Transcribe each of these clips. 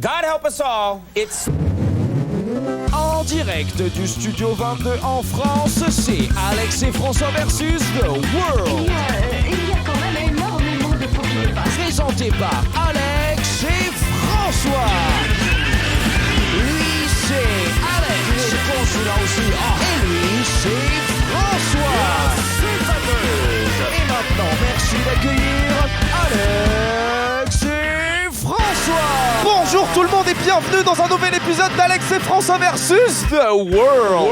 God help us all, it's... En direct du Studio 22 en France, c'est Alex et François versus The World. Il y a quand même énormément de faux qui dépassent. Présenté par Alex et François. Lui, c'est Alex. Il est con celui-là aussi. Et lui, c'est François. C'est fameuse. Et maintenant, merci d'accueillir Alex et François. Bonjour tout le monde et bienvenue dans un nouvel épisode d'Alex et François versus The World.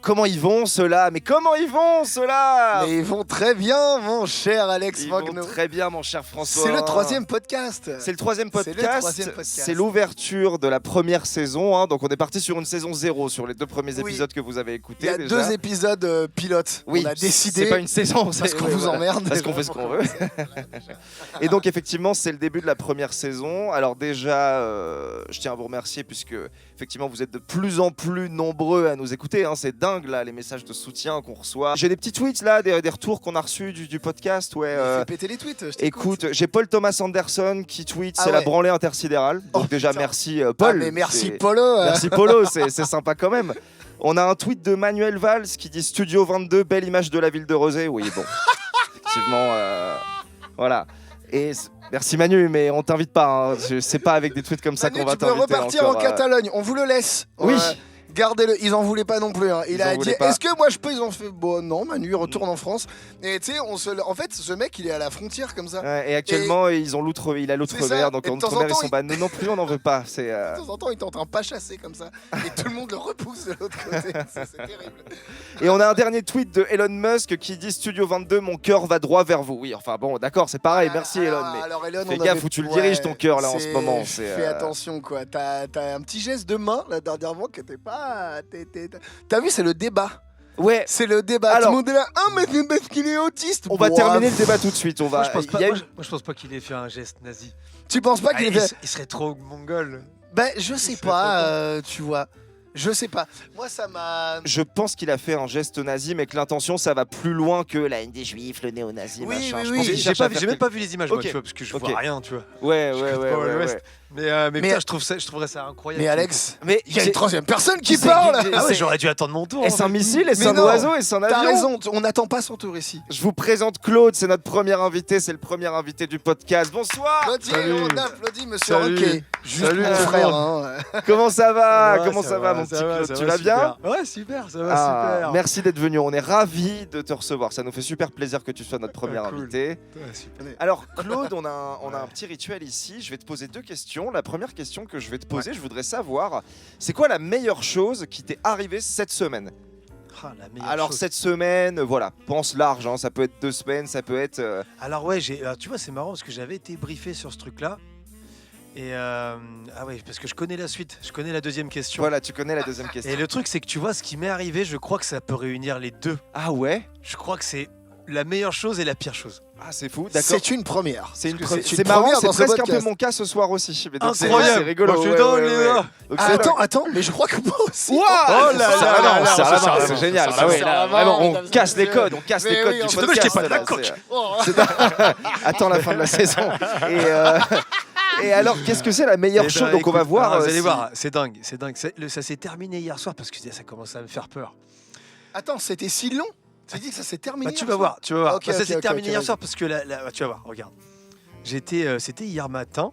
Comment ils vont ceux-là? Mais comment ils vont ceux-là? Mais ils vont très bien, mon cher Alex Ils Magno. vont très bien, mon cher François. C'est le troisième podcast. C'est le troisième podcast. C'est l'ouverture de la première saison. Hein. Donc on est parti sur une saison 0 sur les deux premiers épisodes que vous avez écoutés. Il y a déjà. 2 épisodes pilotes. Oui, on a décidé. C'est pas une saison. Parce qu'on vous emmerde. Parce qu'on fait ce qu'on veut. Et donc effectivement, c'est le début de la première saison. Alors déjà, je tiens à vous remercier puisque effectivement vous êtes de plus en plus nombreux à nous écouter. Hein. C'est dingue là, les messages de soutien qu'on reçoit. J'ai des petits tweets là, des retours qu'on a reçus du podcast. Ouais. Fais péter les tweets. Écoute, j'ai Paul Thomas Anderson qui tweet c'est la branlée intersidérale. Donc déjà putain. Merci Paul. Mais merci Polo. Merci Polo, c'est sympa quand même. On a un tweet de Manuel Valls qui dit Studio 22, belle image de la ville de Rezé. Oui, bon. Effectivement, voilà. Et merci Manu, mais on t'invite pas. Hein. C'est pas avec des tweets comme ça Manu, qu'on va tu peux t'inviter. repartir encore, en Catalogne. On vous le laisse. Oui. Gardez-le, ils en voulaient pas non plus. Hein. Il a dit est-ce que moi je peux? Ils ont fait bon, non, Manu retourne en France. Et tu sais, en fait, ce mec il est à la frontière comme ça. Ouais, et actuellement, il a l'outre-mer, donc en outre-mer ils sont bah non plus, on n'en veut pas. De temps en temps, il est en train de pas chasser comme ça. Et tout le monde le repousse de l'autre côté. C'est terrible. Et on a un dernier tweet de Elon Musk qui dit Studio 22, mon cœur va droit vers vous. Oui, enfin bon, d'accord, c'est pareil, merci Elon. Mais alors, Elon, fais gaffe où tu le diriges ton cœur là en ce moment. Fais attention quoi. T'as un petit geste de main là dernièrement que t'es pas. T'as vu, c'est le débat. Ouais. C'est le débat. Alors, tout le monde est là. Ah, mais c'est parce qu'il est autiste. On va terminer le débat tout de suite. Moi, je pense pas qu'il ait fait un geste nazi. Tu penses pas qu'il ait fait. Il serait trop mongol. Ben, je sais pas, tu vois. Je sais pas. Moi, ça m'a. Je pense qu'il a fait un geste nazi, mais que l'intention, ça va plus loin que la haine des juifs, le néo-nazi, machin. Oui. J'ai même pas vu les images, moi, Ok. tu vois, parce que je vois rien, tu vois. Ouais. Mais putain, je trouverais ça incroyable. Mais Alex, Mais il y a une troisième personne qui parle. Ah ouais, j'aurais dû attendre mon tour. Est-ce un missile, est-ce Mais un non, oiseau, est-ce un avion? T'as raison, on n'attend pas son tour ici. Je vous présente Claude, c'est notre premier invité, c'est le premier invité du podcast. Bonsoir. Applaudis, on applaudit Monsieur Salut. Roquet. Juste Salut, mon tout le frère. monde. Hein. Comment ça va? Ouais, Comment ça va, mon petit Claude? Tu vas bien? Ouais, super, ça va super. Merci d'être venu, on est ravis de te recevoir. Ça nous fait super plaisir que tu sois notre premier Cool. invité. Ouais, super. Alors Claude, on a un petit rituel ici. Je vais te poser 2 questions. La première question que je vais te poser, je voudrais savoir, c'est quoi la meilleure chose qui t'est arrivée cette semaine? Ah, la meilleure Alors chose. cette semaine, voilà, pense large, hein, ça peut être 2 semaines, ça peut être... Alors ouais, tu vois, c'est marrant parce que j'avais été briefé sur ce truc-là. Et ah ouais, parce que je connais la suite, je connais la deuxième question. Voilà, tu connais la deuxième question. Et le truc, c'est que tu vois, ce qui m'est arrivé, je crois que ça peut réunir les deux. Ah ouais? Je crois que c'est la meilleure chose et la pire chose. Ah c'est fou, d'accord. C'est une première. C'est c'est marrant, première c'est dans ce presque un peu podcast. mon cas ce soir aussi. Mais donc, Incroyable. C'est rigolo. Moi, je suis dans les gars. Donc, Ah, c'est attends, mais je crois que moi aussi. Wow, Oh là ça là va, là ça là, va, ça c'est va, génial. ça Ah va, ouais, ça là, va, vraiment, mesdames on et casse les messieurs. codes, on casse Mais les codes oui, du c'est dommage qu'il y ait podcast. pas de là, la coach. c'est- Attends la fin de la saison. Et alors, qu'est-ce que c'est la meilleure Eh ben, chose? Donc on va écoute, voir. vous allez si- voir, c'est dingue. Ça s'est terminé hier soir parce que ça commence à me faire peur. Attends, c'était si long. Tu dis que ça s'est terminé. Bah, tu hier vas soir voir, tu vas voir. Ok, Bah, ça ok, s'est ok, terminé ok, hier vas-y. soir parce que tu vas voir, regarde. C'était hier matin.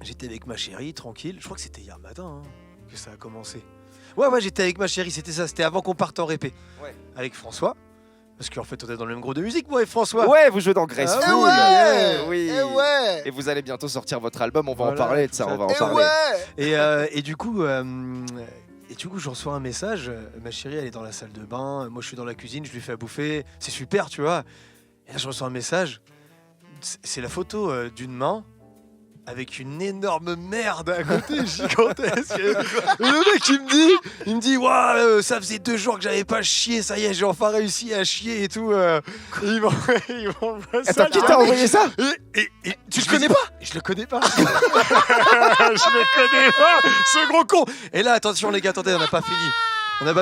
J'étais avec ma chérie, tranquille. Je crois que c'était hier matin que ça a commencé. Ouais, j'étais avec ma chérie, c'était ça. C'était avant qu'on parte en répé. Ouais. Avec François. Parce qu'en fait, on est dans le même groupe de musique, moi et François. Ouais, vous jouez dans Graceful. Eh ouais. Oui. Eh ouais. Et vous allez bientôt sortir votre album, on va en Voilà, parler de ça, on va en Eh parler. ouais. Et du coup, je reçois un message. Ma chérie, elle est dans la salle de bain. Moi, je suis dans la cuisine. Je lui fais à bouffer. C'est super, tu vois. Et là, je reçois un message. C'est la photo d'une main avec une énorme merde à côté, gigantesque. Et le mec, il me dit, waouh, ça faisait 2 jours que j'avais pas chié. Ça y est, j'ai enfin réussi à chier et tout. Il m'envoie ça. Attends, qui t'a envoyé ça? Et tu le connais pas? Je le connais pas. Je le connais pas, ce gros con. Et là, attention les gars, attendez, on n'a pas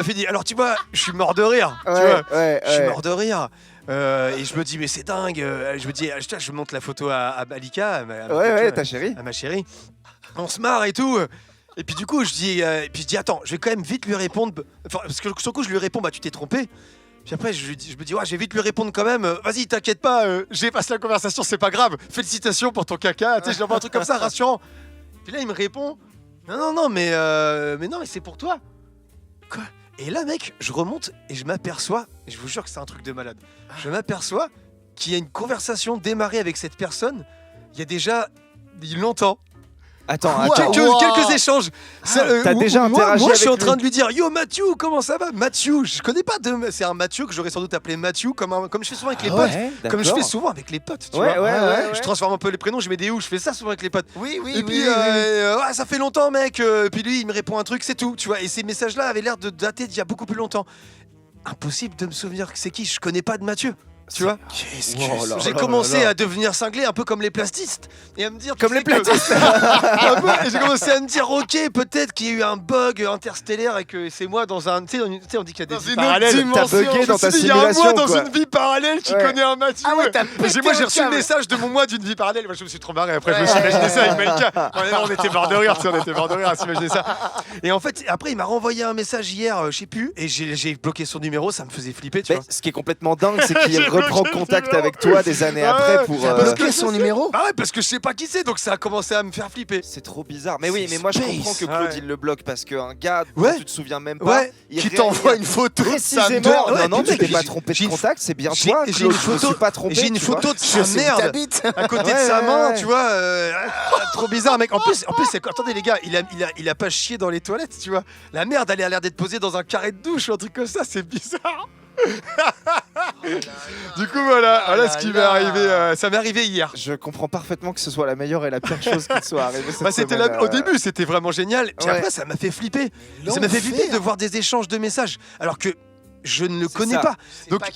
fini. Alors tu vois, je suis mort de rire. Tu vois, je suis mort de rire. Et je me dis, mais c'est dingue. Je me dis, je montre la photo à Malika, ta chérie. à ma chérie. On se marre et tout. Et puis du coup, je dis, attends, je vais quand même vite lui répondre. Enfin, parce que sur le coup, je lui réponds, bah tu t'es trompé. Puis après, je me dis, ouais, je vais vite lui répondre quand même. Vas-y, t'inquiète pas, j'ai passé la conversation, c'est pas grave. Félicitations pour ton caca. Tu sais, je lui envoie un truc comme ça, rassurant. Puis là, il me répond, non, mais c'est pour toi. Quoi? Et là, mec, je remonte et je m'aperçois, et je vous jure que c'est un truc de malade. Je m'aperçois qu'il y a une conversation démarrée avec cette personne. Il y a déjà longtemps. Attends. Quelques échanges. T'as déjà interagi moi, je suis en avec train lui. de lui dire, yo Mathieu, comment ça va? Mathieu, je connais pas c'est un Mathieu que j'aurais sans doute appelé Mathieu, comme je fais souvent avec les potes. Comme je fais souvent avec les potes, tu vois. Ouais. Je transforme un peu les prénoms, je mets des ou, je fais ça souvent avec les potes. Oui. Et puis, ouais, ça fait longtemps, mec. Puis lui, il me répond un truc, c'est tout, tu vois. Et ces messages-là avaient l'air de dater d'il y a beaucoup plus longtemps. Impossible de me souvenir que c'est qui. Je connais pas de Mathieu. Tu vois, j'ai commencé à devenir cinglé, un peu comme les plastistes, et à me dire Comme les platistes. et j'ai commencé à me dire, ok, peut-être qu'il y a eu un bug interstellaire et que c'est moi dans un, tu sais, on dit qu'il y a des vies parallèles. T'as bugué dans ta Il y a un simulation. moi dans quoi. une vie parallèle qui connaît un Mathieu. Ah ouais, t'as Moi j'ai reçu le message de mon moi d'une vie parallèle. Moi je me suis trop marré. Après je me suis imaginé ça avec Malika. On était mort de rire, on était mort de rire à s'imaginer ça. Et en fait, après il m'a renvoyé un message hier, je sais plus, et j'ai bloqué son numéro. Ça me faisait flipper, tu vois. Ce qui est complètement dingue, c'est qu'il J'ai reprend bloqué le contact numéro. avec toi des années après pour. Bloquer son numéro. Bah ouais, parce que je sais pas qui c'est, donc ça a commencé à me faire flipper. C'est trop bizarre. Mais oui, C'est mais moi je space. comprends que Claude Ouais. il le bloque parce qu'un gars dont Ouais. tu te souviens même pas, Ouais. il Qui t'envoie une photo de sa précisément. mère. Ouais, Non, puis tu t'es j'ai- pas trompé j'ai de une- contact, c'est bien j'ai- toi. j'ai Claude, une je me photo- suis pas trompé. J'ai une tu vois. photo de Je sa sais où merde t'habites. à côté de Ouais, sa ouais, main, ouais. tu vois. Trop bizarre, mec. En plus, attendez les gars, il a pas chié dans les toilettes, tu vois. La merde, elle a l'air d'être posée dans un carré de douche ou un truc comme ça, c'est bizarre. Du coup, voilà ce qui m'est arrivé. Ça m'est arrivé hier. Je comprends parfaitement que ce soit la meilleure et la pire chose qui soit arrivée cette Bah, c'était semaine. au début, c'était vraiment génial. Puis Ouais. après, ça m'a fait flipper. Ça m'a fait flipper de voir des échanges de messages, alors que je ne le connais ça. pas.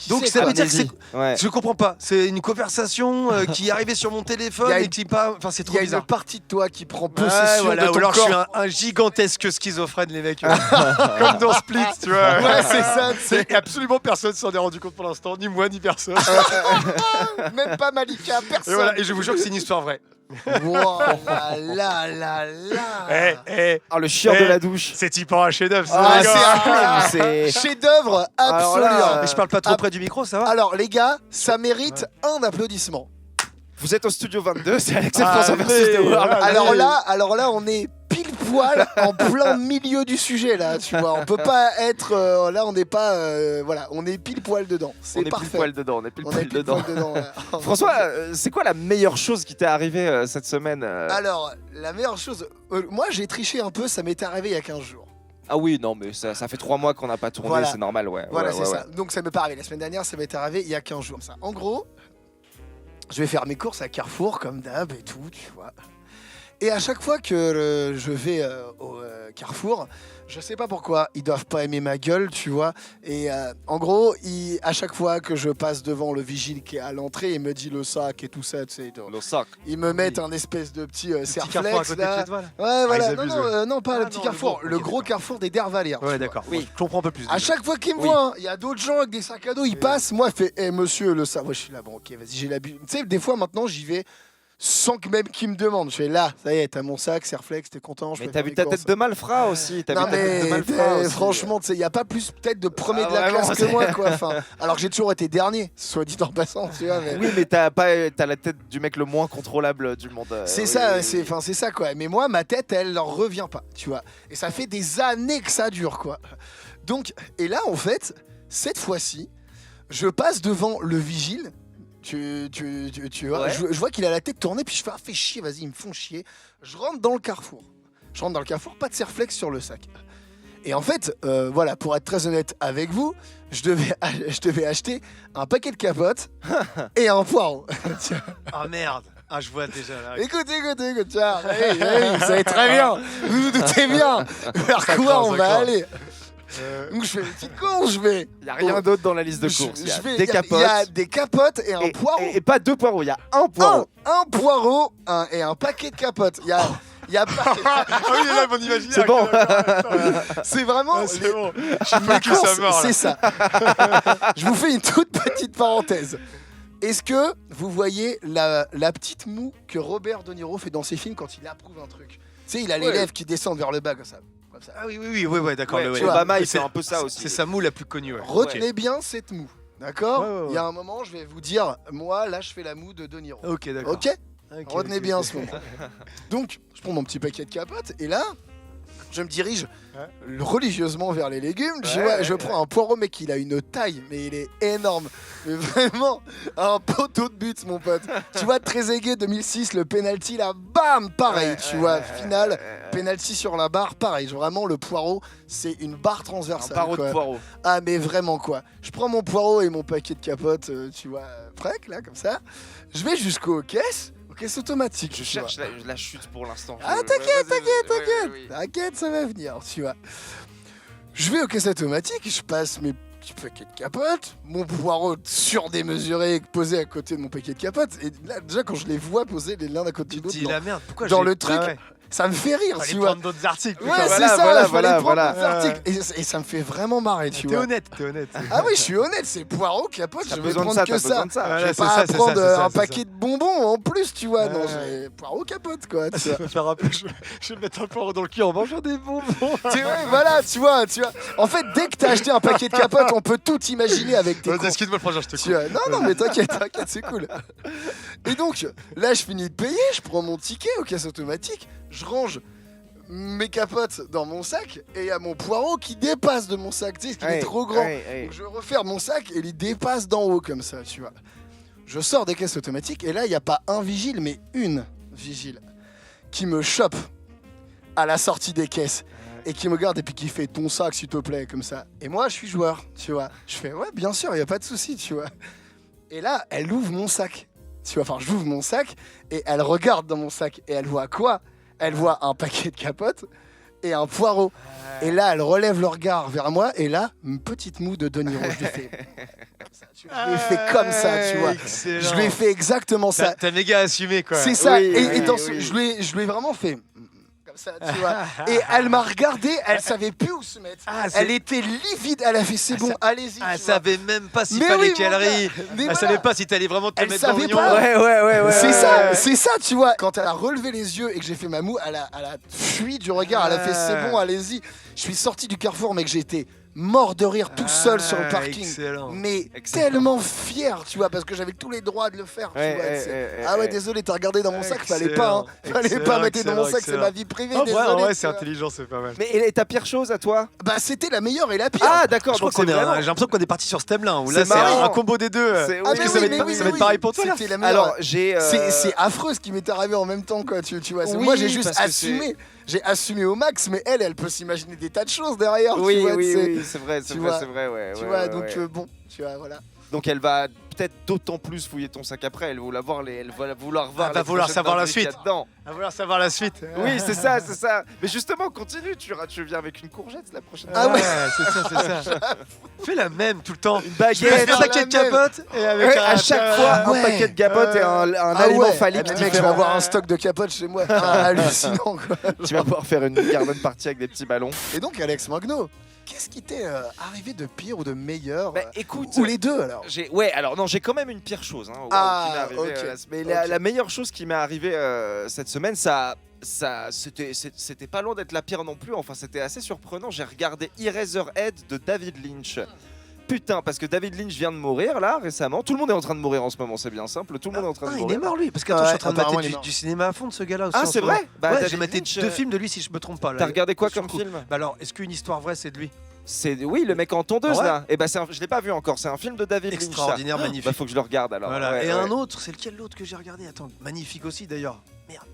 Donc ça veut dire que c'est. Ouais. Je comprends pas. C'est une conversation qui est arrivée sur mon téléphone Il y a et une- qui pas. Enfin, c'est Il trop y a une bizarre. partie de toi qui prend Ouais, possession voilà, de ou ton alors je suis corps. un gigantesque schizophrène, les mecs. Comme dans Split, tu vois. Ouais, c'est ça, c'est- Et absolument personne s'en est rendu compte pour l'instant, ni moi, ni personne. Même pas Malika, Et personne. voilà, et je vous jure que c'est une histoire vraie. Wow, là. Ah, le chieur Eh. de la douche. C'est typant un chef-d'œuvre, ça, Ah, les gars. c'est. Chef-d'œuvre Alors absolu. là, Mais je parle pas trop Ah. près du micro, ça va? Alors les gars, ça mérite un applaudissement. Vous êtes au studio 22, c'est Alex et Ah, François versus mais- The World. Ah, Alors là, on est pile poil en plein milieu du sujet là, tu vois. On peut pas être là, on n'est pas voilà, on est pile poil dedans. On C'est est parfait. pile poil dedans, on est pile On est poil pile dedans. poil dedans. là. François, c'est quoi la meilleure chose qui t'est arrivée cette semaine Alors, la meilleure chose, moi j'ai triché un peu, ça m'était arrivé il y a 15 jours. Ah oui, non, mais ça fait 3 mois qu'on n'a pas tourné, Voilà. c'est normal, ouais. Voilà, ouais, c'est ouais, ça. Donc ça m'est pas arrivé la semaine dernière, ça m'est arrivé il y a 15 jours. Ça. En gros, je vais faire mes courses à Carrefour comme d'hab et tout, tu vois. Et à chaque fois que je vais au Carrefour, je sais pas pourquoi, ils doivent pas aimer ma gueule, tu vois. Et en gros, à chaque fois que je passe devant le vigile qui est à l'entrée, il me dit le sac et tout ça, tu sais. Le sac. Ils me mettent un espèce de petit Petit carrefour à Serflex côté de là. chez toi, là. Ouais, voilà. ils Non, abusent, non, non, pas Ah le petit non, carrefour, le le gros, gros ok, carrefour des Dervalières. tu Ouais, vois. d'accord. Oui. Je comprends un peu plus. À chaque fois qu'il me Oui. voit, il y a d'autres gens avec des sacs à dos, ils passent. Moi, je fais, monsieur, le sac. Moi, je suis là, bon, ok, vas-y, j'ai l'habitude. Tu sais, des fois, maintenant, j'y vais sans que même qu'ils me demandent. Je fais là, ça y est, t'as mon sac, Serflex, t'es content. Je Mais peux t'as faire vu les ta courses. tête de malfrat aussi. T'as Non vu ta tête de mais malfrat aussi. franchement, tu sais, il n'y a pas plus peut-être de premier Ah, de la vraiment, classe que c'est- moi, quoi. Enfin, alors que j'ai toujours été dernier, soit dit en passant, tu vois. Mais... Oui, mais t'as la tête du mec le moins contrôlable du monde. C'est oui, ça, oui, c'est oui. enfin c'est ça quoi. Mais moi, ma tête, elle leur revient pas, tu vois. Et ça fait des années que ça dure, quoi. Donc, et là, en fait, cette fois-ci, je passe devant le vigile. Tu vois, Ouais. je vois qu'il a la tête tournée, puis je fais, ah, fais chier, vas-y, ils me font chier. Je rentre dans le carrefour. Pas de Serflex sur le sac. Et en fait, voilà, pour être très honnête avec vous, je devais acheter un paquet de capotes et un poireau. Tiens. Ah merde. Ah, je vois déjà là. Écoute, tiens, vous savez très bien, vous vous doutez bien vers quoi on va aller. Donc je fais une petite course, je vais. Il n'y a rien d'autre dans la liste de courses. Il y a des capotes. Il y a des capotes et un poireau. Et pas 2 poireaux, il y a un poireau. Un poireau et un paquet de capotes. Il y a Il y a pas. Ah oui, là, mon imaginaire. C'est bon. C'est vraiment. Ah, c'est bon. Je mes veux que ça courses, meurt. c'est ça. Je vous fais une toute petite parenthèse. Est-ce que vous voyez la petite moue que Robert De Niro fait dans ses films quand il approuve un truc? Tu sais, il a les Ouais. lèvres qui descendent vers le bas comme ça. Ah oui, d'accord. Ouais, ouais. tu vois, Obama, il C'est- fait un peu ça aussi. C'est sa moue la plus connue. Ouais. Retenez bien cette moue. D'accord. Ouais. Il y a un moment, je vais vous dire, moi, là, je fais la moue de De Niro. Ok, d'accord. Ok. Retenez bien ce moment. Donc, je prends mon petit paquet de capotes et là, je me dirige religieusement vers les légumes. Je prends un poireau, mec, il a une taille, mais il est énorme. Mais vraiment, un poteau de but, mon pote. Tu vois, Trezeguet 2006, le penalty là, bam, pareil. Tu vois, finale, penalty sur la barre, pareil. Vraiment, le poireau, c'est une barre Un transversale. barreau quoi. de poireau. Ah, mais vraiment quoi. Je prends mon poireau et mon paquet de capotes, tu vois, prêt, là, comme ça. Je vais jusqu'aux caisses automatiques. Je tu vois. cherche la chute pour l'instant. Ah, Je- t'inquiète, vas-y, t'inquiète. oui. T'inquiète, ça va venir, tu vois. Je vais aux caisses automatiques, je passe mes petits paquets de capotes, mon poireau surdémesuré posé à côté de mon paquet de capotes. Et là, déjà, quand je les vois posés l'un à côté de l'autre, Dis la merde, pourquoi dans j'ai- le truc, Ah ouais. ça me fait rire, Fallait tu vois. prendre d'autres articles. Ouais, putain. c'est Voilà, ça, voilà, là, fallait voilà, prendre voilà. d'autres articles. Et ça me fait vraiment marrer, tu T'es vois. honnête. Ah oui, je suis honnête, c'est poireau, capote, T'as je vais besoin de prendre ça, que t'as ça. besoin de ça. Voilà, Je vais c'est pas ça, c'est prendre ça, c'est un ça. paquet de bonbons en plus, tu vois. Non, Ouais. j'ai poireau capote, quoi. Tu vois. Ça me fait rappeler, je vais mettre un poireau dans le cul en mangeant des bonbons. Tu vois, voilà, tu vois. En fait, dès que t'as acheté un paquet de capotes, on peut tout imaginer avec tes Vas-y, courses. excuse-moi le frangin, je te Tu vois. Non, mais t'inquiète, c'est cool. Et donc, là, je finis de payer, je prends mon ticket aux caisses automatiques, je range mes capotes dans mon sac et il y a mon poireau qui dépasse de mon sac, tu sais, parce qu'il est trop grand. Donc je referme mon sac et il dépasse d'en haut comme ça, tu vois. Je sors des caisses automatiques et là, il n'y a pas un vigile, mais une vigile qui me chope à la sortie des caisses et qui me garde et puis qui fait ton sac, s'il te plaît, comme ça. Et moi, je suis joueur, tu vois. Je fais, ouais, bien sûr, il n'y a pas de souci, tu vois. Et là, elle ouvre mon sac, tu vois. Enfin, j'ouvre mon sac et elle regarde dans mon sac et elle voit quoi? Elle voit un paquet de capotes et un poireau. Et là, elle relève le regard vers moi. Et là, une petite moue de De Niro. Je lui fais comme ça, tu vois. Je lui ai fait comme ça, tu vois. Excellent. Je lui ai fait exactement ça. T'as méga assumé, quoi. C'est ça. Oui, et oui, dans oui, ce- oui. je lui ai vraiment fait comme ça, tu vois. Et elle m'a regardé. Elle savait plus où se mettre. Ah, Elle était livide. Elle a fait c'est bon, allez-y. Elle tu vois. savait même pas s'il Mais fallait oui, qu'elle mon gars. rie. Mais Elle voilà. savait pas si t'allais vraiment te Elle mettre dans savait l'oignon. pas. Ouais. C'est ça, tu vois. Quand elle a relevé les yeux et que j'ai fait ma moue, elle a fui du regard. Elle a fait c'est bon, allez-y. Je suis sorti du carrefour, mec, j'étais mort de rire tout seul sur le parking. Excellent. Mais Excellent. tellement fier, tu vois, parce que j'avais tous les droits de le faire. Tu vois, tu sais. Ah ouais, désolé, t'as regardé dans mon sac, fallait pas, hein. Fallait pas mettre dans mon sac, c'est ma vie privée. Oh, désolé. ouais, tu c'est vois. intelligent, c'est pas mal. Mais et ta pire chose à toi? Bah, c'était la meilleure et la pire. Ah, d'accord. Je crois donc qu'on c'est est, vraiment- j'ai l'impression qu'on est parti sur ce thème-là, où C'est là c'est marrant. un combo des deux. C'est- Ah, oui, mais ça va oui, être- mais ça va être oui, pareil pour toi, là. C'était la meilleure. Alors, j'ai. C'est affreux ce qui m'est arrivé en même temps, quoi. Tu vois, Oui, moi j'ai juste parce que assumé. J'ai assumé au max, mais elle peut s'imaginer des tas de choses derrière. Oui, tu vois, oui, tu sais. oui, c'est vrai, tu vois. ouais. Tu ouais, vois, ouais, donc ouais. bon, tu vois, voilà. Donc elle va peut-être d'autant plus fouiller ton sac après. Elle va vouloir voir. Elle va les vouloir prochaines savoir la dingueries qu'il y a suite. dedans. À vouloir savoir la suite. Oui, c'est ça. Mais justement, continue. Tu viens avec une courgette la prochaine Ah fois. ouais. c'est ça. Fais la même tout le temps. Une Je baguette. mets un la paquet de même. capotes et avec Ouais, un- à chaque fois, Ah ouais. un paquet de capotes et un Ah aliment ouais. phallique Eh ben, mec, je vais différent. avoir un stock de capotes chez moi. Ah, hallucinant, quoi. Tu vas pouvoir faire une garden party avec des petits ballons. Et donc, Alex Magno, qu'est-ce qui t'est arrivé de pire ou de meilleur Bah, écoute. ou les deux alors? J'ai quand même une pire chose hein, Ah, qui m'est arrivée, ok. mais Ok. la meilleure chose qui m'est arrivée cette semaine, c'était pas loin d'être la pire non plus. Enfin, c'était assez surprenant. J'ai regardé Eraserhead de David Lynch. Putain, parce que David Lynch vient de mourir là récemment. Tout le monde est en train de mourir en ce moment, c'est bien simple. Tout le monde est en train de il mourir. est mort lui, parce que attends, Ouais, je suis en train de apparemment, mater il est mort. du cinéma à fond de ce gars-là aussi. Ah, en c'est ce moment. vrai Bah, Ouais, David j'ai maté Lynch, 2 films de lui si je me trompe pas. Là. T'as regardé quoi Je comme trouve. film Bah alors, est-ce qu'une histoire vraie c'est de lui? Oui, le mec en tondeuse Ouais. là. Et bah je l'ai pas vu encore. C'est un film de David Lynch. ça. Extraordinaire, magnifique. Bah faut que je le regarde alors. Voilà. Ouais, Et ouais. un autre, c'est lequel l'autre que j'ai regardé? Attends, magnifique aussi d'ailleurs. Merde.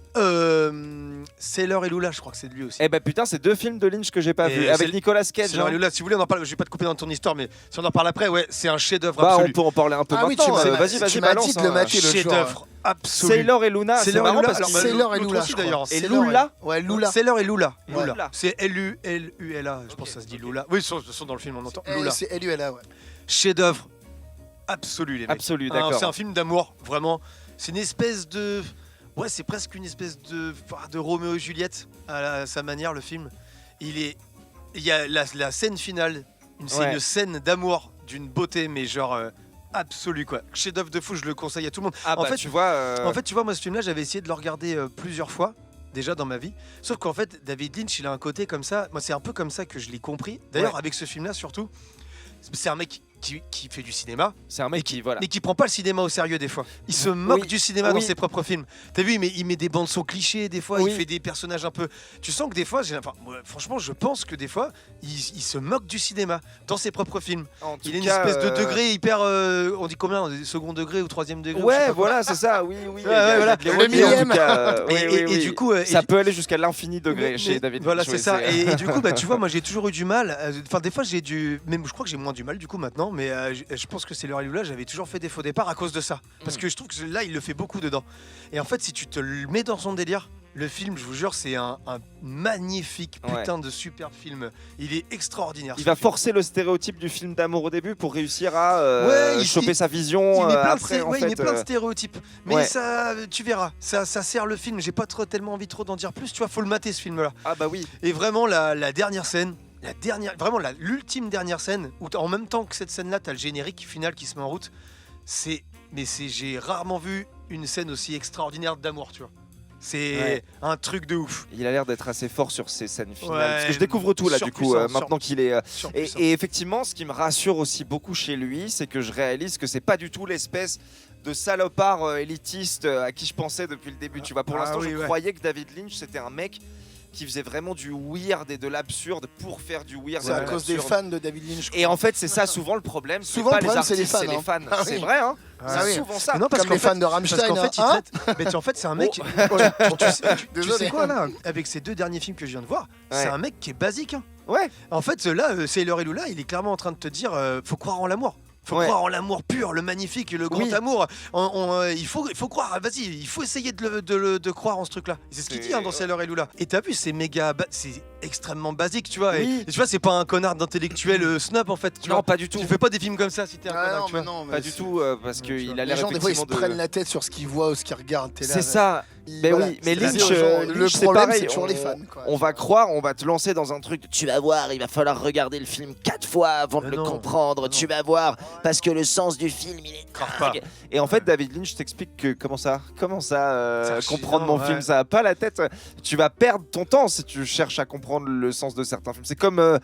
Sailor et Lula, je crois que c'est de lui aussi. Eh bah putain, c'est 2 films de Lynch que j'ai pas Et vu c'est avec le- Nicolas Cage. Sailor et hein. Lula, si vous voulez, on en parle. Je vais pas te couper dans ton histoire, mais si on en parle après, ouais, c'est un chef-d'œuvre Bah on absolu. peut en parler un peu Ah oui, maintenant. tu m'as- Vas-y, tu m'as balance. dit de le hein. mater l'autre jour. Chef-d'œuvre absolu. Sailor et Luna, c'est Sailor et marrant Lula, parce alors, que bah, Sailor et l'autre Lula, aussi, je crois. d'ailleurs. Et Sailor, Lula Ouais, Lula. Sailor et Lula. Ouais. Lula. C'est Lula. Je pense que ça se dit Lula. Oui, ils sont dans le film, on entend. Eh, Lula. C'est Eluella, ouais. Chef-d'œuvre absolu, les mecs. Absolu, Ah, d'accord. c'est un film d'amour, vraiment. C'est une espèce de. Ouais, c'est presque une espèce de Roméo et Juliette à sa manière, le film. Il y a la scène finale, c'est une scène d'amour d'une beauté, mais genre absolue quoi. Chef-d'œuvre de fou, je le conseille à tout le monde. Ah en bah fait, tu vois. En fait, tu vois, moi ce film-là, j'avais essayé de le regarder plusieurs fois déjà dans ma vie. Sauf qu'en fait, David Lynch, il a un côté comme ça. Moi, c'est un peu comme ça que je l'ai compris. D'ailleurs, avec ce film-là, surtout, c'est un mec qui fait du cinéma, c'est un mec qui voilà. mais qui prend pas le cinéma au sérieux des fois. Il se moque du cinéma dans ses propres films. T'as vu, il met des bandes son clichés des fois, il fait des personnages un peu. Tu sens que des fois, franchement, je pense que des fois, il se moque du cinéma dans ses propres films. Il a une espèce de degré hyper. On dit combien second degré ou troisième degré Ouais, voilà, c'est ça. Oui. voilà. Le millième. Et du coup, ça peut aller jusqu'à l'infini degré chez David Lynch. Voilà, c'est ça. Et du coup, tu vois, moi, j'ai toujours eu du mal. Enfin, des fois, même je crois que j'ai moins du mal du coup maintenant, mais je pense que c'est l'heure et là, j'avais toujours fait des faux départs à cause de ça. Parce que je trouve que là, il le fait beaucoup dedans. Et en fait, si tu te le mets dans son délire, le film, je vous jure, c'est un magnifique putain de super film. Il est extraordinaire. Il va forcer le stéréotype du film d'amour au début pour réussir à choper sa vision. Il met plein, après, il met plein de stéréotypes. Mais ça, tu verras, ça sert le film. J'ai pas tellement envie d'en dire plus. Tu vois, faut le mater ce film-là. Ah bah oui. Et vraiment, la dernière scène. L'ultime dernière scène où en même temps que cette scène-là, t'as le générique final qui se met en route. J'ai rarement vu une scène aussi extraordinaire d'amour, tu vois. C'est un truc de ouf. Il a l'air d'être assez fort sur ces scènes finales. Parce que je découvre tout là du coup, maintenant qu'il est. Et effectivement, ce qui me rassure aussi beaucoup chez lui, c'est que je réalise que c'est pas du tout l'espèce de salopard élitiste à qui je pensais depuis le début. Tu vois, pour l'instant, je croyais que David Lynch c'était un mec qui faisait vraiment du weird et de l'absurde pour faire du weird. C'est à cause des fans de David Lynch. Et en fait, c'est ça souvent le problème. Souvent, pas le problème, les artistes, c'est les fans. Ah c'est oui. vrai, hein. C'est souvent ça. Non, parce comme les fans de Rammstein. En fait, c'est un mec. Tu sais quoi là, avec ces deux derniers films que je viens de voir, c'est un mec qui est basique. Hein. Ouais. En fait, là, Sailor Lula, il est clairement en train de te dire, faut croire en l'amour. Faut croire en l'amour pur, le magnifique, le grand amour. Il faut croire, vas-y, il faut essayer de croire en ce truc-là. C'est ce qu'il dit dans Sailor Lula. Et t'as vu, c'est c'est extrêmement basique, tu vois. Et tu vois, c'est pas un connard d'intellectuel snob en fait. Tu vois, pas du tout. Tu fais pas des films comme ça si t'es un connard. Tu vois. Non, pas du tout, parce qu'il a l'air les gens des fois ils se effectivement prennent la tête sur ce qu'ils voient ou ce qu'ils regardent. C'est ça. Mais voilà, oui, mais c'est Lynch, le c'est problème, pareil. c'est toujours les fans. Quoi. On va croire, on va te lancer dans un truc. Tu vas voir, il va falloir regarder le film 4 fois avant de le comprendre. Tu vas voir, parce que le sens du film, il est dingue. Et en fait, David Lynch t'explique que comment ça comprendre mon film, ça a pas la tête. Tu vas perdre ton temps si tu cherches à comprendre le sens de certains films. C'est comme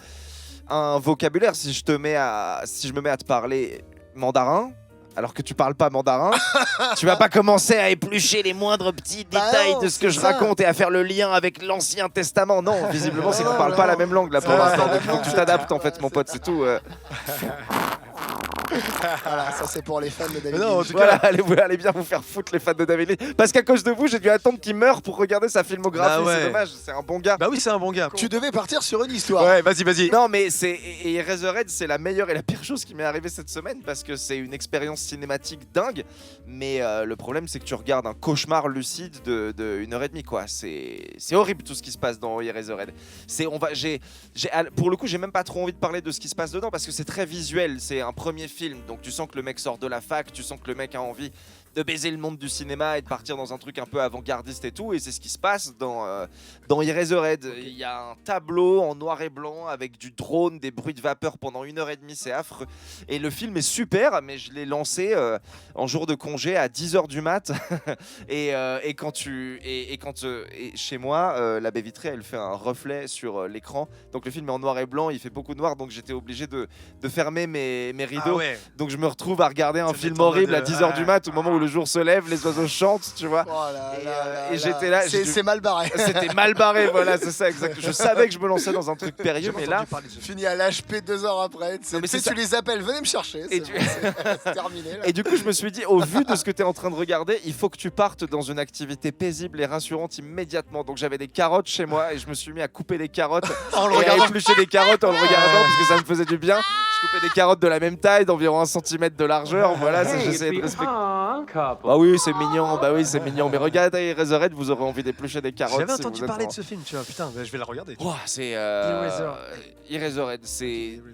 un vocabulaire. Si je me mets à te parler mandarin, alors que tu parles pas mandarin, tu vas pas commencer à éplucher les moindres petits détails de ce que je raconte et à faire le lien avec l'Ancien Testament. Non, visiblement, c'est qu'on parle pas la même langue là pour l'instant. Donc tu t'adaptes en fait, mon pote, c'est tout. Voilà, ça c'est pour les fans de David Non, Lynch. Voilà, allez bien vous faire foutre les fans de David Lynch. Parce qu'à cause de vous, j'ai dû attendre qu'il meure pour regarder sa filmographie. Bah ouais. C'est dommage, c'est un bon gars. Bah oui, c'est un bon gars. Tu devais partir sur une histoire. Ouais, vas-y. Non, mais et Eraserhead, c'est la meilleure et la pire chose qui m'est arrivée cette semaine parce que c'est une expérience cinématique dingue. Mais le problème, c'est que tu regardes un cauchemar lucide de 1h30, quoi. C'est horrible tout ce qui se passe dans Eraserhead. Pour le coup, j'ai même pas trop envie de parler de ce qui se passe dedans parce que c'est très visuel. C'est un premier film, donc tu sens que le mec sort de la fac, tu sens que le mec a envie de baiser le monde du cinéma et de partir dans un truc un peu avant-gardiste et tout, et c'est ce qui se passe dans Eraserhead. Il y a un tableau en noir et blanc avec du drone, des bruits de vapeur pendant 1h30, c'est affreux. Et le film est super, mais je l'ai lancé en jour de congé à 10h du mat. et chez moi, la baie vitrée, elle fait un reflet sur l'écran. Donc le film est en noir et blanc, il fait beaucoup de noir, donc j'étais obligé de fermer mes rideaux. Ah ouais. Donc je me retrouve à regarder un Ça film met en horrible mode, à 10h du mat, au moment où le jour se lève, les oiseaux chantent, tu vois. Oh là là et là j'étais là. là. C'est mal barré. C'était mal barré, voilà, c'est ça, exact. Je savais que je me lançais dans un truc périlleux, mais là. Fini à l'HP 2 heures après. Non, mais Tu les appelles, venez me chercher. Et C'est terminé. Là. Et du coup, je me suis dit, au vu de ce que tu es en train de regarder, il faut que tu partes dans une activité paisible et rassurante immédiatement. Donc j'avais des carottes chez moi et je me suis mis à couper des carottes et à éplucher des carottes en le regardant parce que ça me faisait du bien. Je coupais des carottes de la même taille, d'environ 1 cm de largeur. Voilà, j'essayais de respecter. couple. Bah oui, c'est mignon, c'est mignon. Mais regardez Eraserhead, vous aurez envie d'éplucher des carottes. J'avais si entendu vous êtes parler en- de ce film, tu vois. Putain, bah, je vais la regarder. Ouah, c'est Eraserhead. Eraserhead.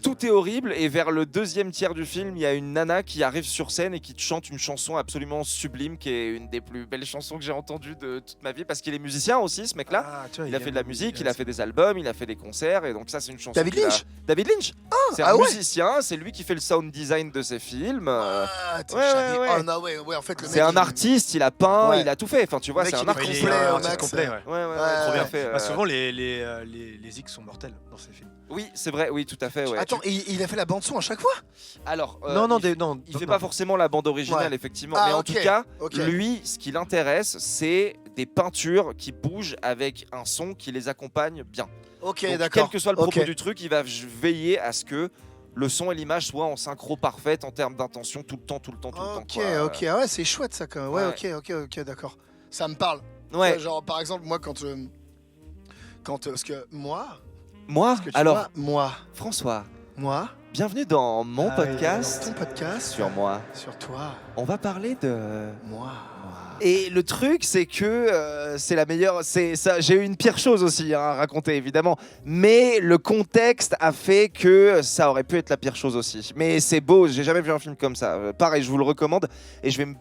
Tout est horrible et vers le deuxième tiers du film, il y a une nana qui arrive sur scène et qui te chante une chanson absolument sublime, qui est une des plus belles chansons que j'ai entendues de toute ma vie, parce qu'il est musicien aussi, ce mec-là. Ah, tu vois, Il a fait de la musique, il a fait des albums, il a fait des concerts, et donc ça c'est une chanson. David qu'il a- Lynch David Lynch. C'est un ah ouais musicien, c'est lui qui fait le sound design de ses films. Ah, t'es ouais, charmé. ouais. Oh non, ouais, en fait, le C'est mec, un il- artiste, il a peint, Ouais. il a tout fait. Enfin, tu vois, Le c'est mec, un il est artiste. complet, un au artiste max. complet, ouais. Ouais, trop tout bien à fait, Bah, souvent, les X sont mortels dans ces films. Oui, c'est vrai, oui, tout à fait. Ouais. Attends, il a fait la bande-son à chaque fois Alors, il fait non. pas forcément la bande originale, Ouais. effectivement, Ah, mais en ok, tout cas, ok. lui, ce qui l'intéresse, c'est des peintures qui bougent avec un son qui les accompagne bien. Ok, Donc, d'accord. quel que soit le propos Ok. du truc, il va veiller à ce que le son et l'image soient en synchro parfaite en termes d'intention tout le temps. Ok, quoi. ok. Ah ouais, c'est chouette ça quand même. Ouais, Ouais. ok, d'accord. Ça me parle. Ouais. Genre, par exemple, moi, quand parce que moi, Moi, parce que tu alors, vois, François, moi, bienvenue dans mon Ah oui, podcast ton podcast sur moi. sur toi, On va parler de... moi. Et le truc, c'est que c'est la meilleure. C'est ça. J'ai eu une pire chose aussi à raconter, évidemment. Mais le contexte a fait que ça aurait pu être la pire chose aussi. Mais c'est beau. J'ai jamais vu un film comme ça. Pareil, je vous le recommande. Et je vais me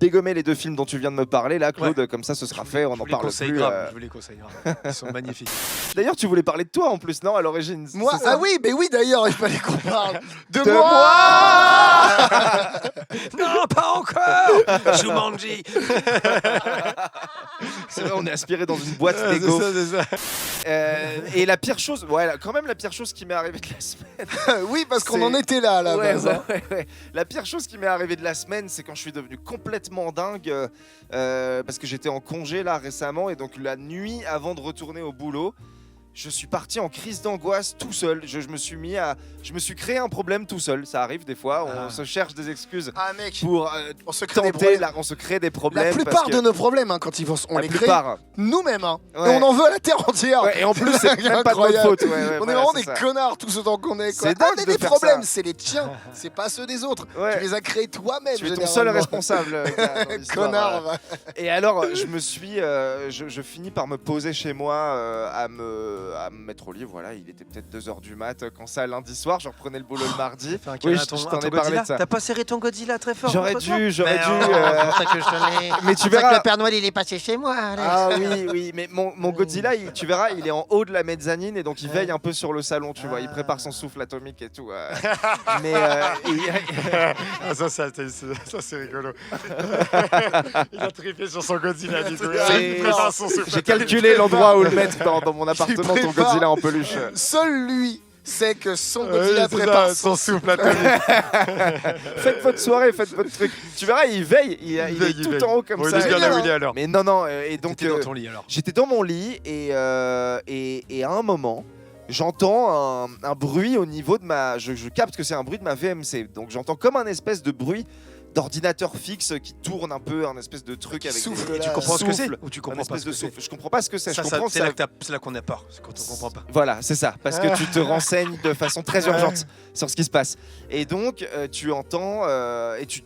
dégommer les deux films dont tu viens de me parler, là, Claude. Comme ça, ce sera fait. On Je n'en vous les parle conseille plus. grave, je vous les conseille grave. Ils sont magnifiques. D'ailleurs, tu voulais parler de toi en plus, non, à l'origine. Moi, c'est ça ah oui, mais oui, d'ailleurs, il fallait qu'on parle de, De Non, pas encore Jumanji. C'est vrai, on est aspiré dans une boîte C'est Lego. ça, c'est ça. Et la pire chose, ouais, quand même la pire chose qui m'est arrivée de la semaine. oui, parce qu'on C'est- en était là, là. Ouais, ouais. La pire chose qui m'est arrivée de la semaine, c'est quand je suis devenu complètement dingue, parce que j'étais en congé là récemment, et donc la nuit avant de retourner au boulot, je suis parti en crise d'angoisse tout seul. Je me suis créé un problème tout seul. Ça arrive des fois, on se cherche des excuses Ah mec, pour on se crée des tenter, problèmes. là, on se crée des problèmes. La plupart parce que de nos problèmes, hein, quand ils vont, on la les crée plupart, nous-mêmes, hein. Ouais. Et on en veut à la terre entière. ouais, et en plus c'est même pas de notre Incroyable. faute. Ouais, On est voilà, vraiment c'est des ça. connards tous autant qu'on est. Quoi. C'est dingue mais de les faire problèmes, ça. c'est les tiens, c'est pas ceux des autres. Ouais. Tu les as créés toi-même. Tu es ton généralement. seul responsable, gars, dans l'histoire, Connard. va. Et alors, je finis par me poser chez moi à me mettre au lit. Voilà, il était peut-être 2h du mat quand ça, lundi soir. Je reprenais le boulot le mardi. Fais un Oui, câlin je à ton t'en ai Godzilla. parlé de ça. T'as pas serré ton Godzilla très fort J'aurais contre toi dû. Mais Mais c'est ça que je tenais. Mais tu C'est vrai que verras. le Père Noël il est passé chez moi. Alex. Ah oui, mais mon Godzilla, tu verras, il est en haut de la mezzanine et donc il veille un peu sur le salon, tu vois. Il prépare son souffle atomique et tout. Mais Ah, ça c'est rigolo. Il a trippé sur son Godzilla du tout. C'est- Il prépare son souffle. j'ai calculé l'endroit où le mettre dans mon appartement, ton prépare. Godzilla en peluche. Seul lui sait que son Oui, Godzilla c'est prépare ça, son souffle atomique. Faites votre soirée, faites votre truc. Tu verras, il veille, il est tout en haut comme Bon, ça. il est bien bien, là où hein. il est alors. Mais non, et donc T'étais dans ton lit alors. j'étais dans mon lit et à un moment, j'entends un bruit au niveau de ma... Je capte que c'est un bruit de ma VMC. Donc j'entends comme un espèce de bruit d'ordinateur fixe qui tourne un peu, un espèce de truc avec souffle, des... là. Tu comprends ce que c'est souffle. ou tu Un comprends pas espèce ce de que c'est souffle. Je comprends pas ce que c'est. Je comprends que c'est ça... là qu'on a peur, c'est quand on comprend pas. Voilà, c'est ça, parce que tu te renseignes de façon très urgente sur ce qui se passe. Et donc, tu entends,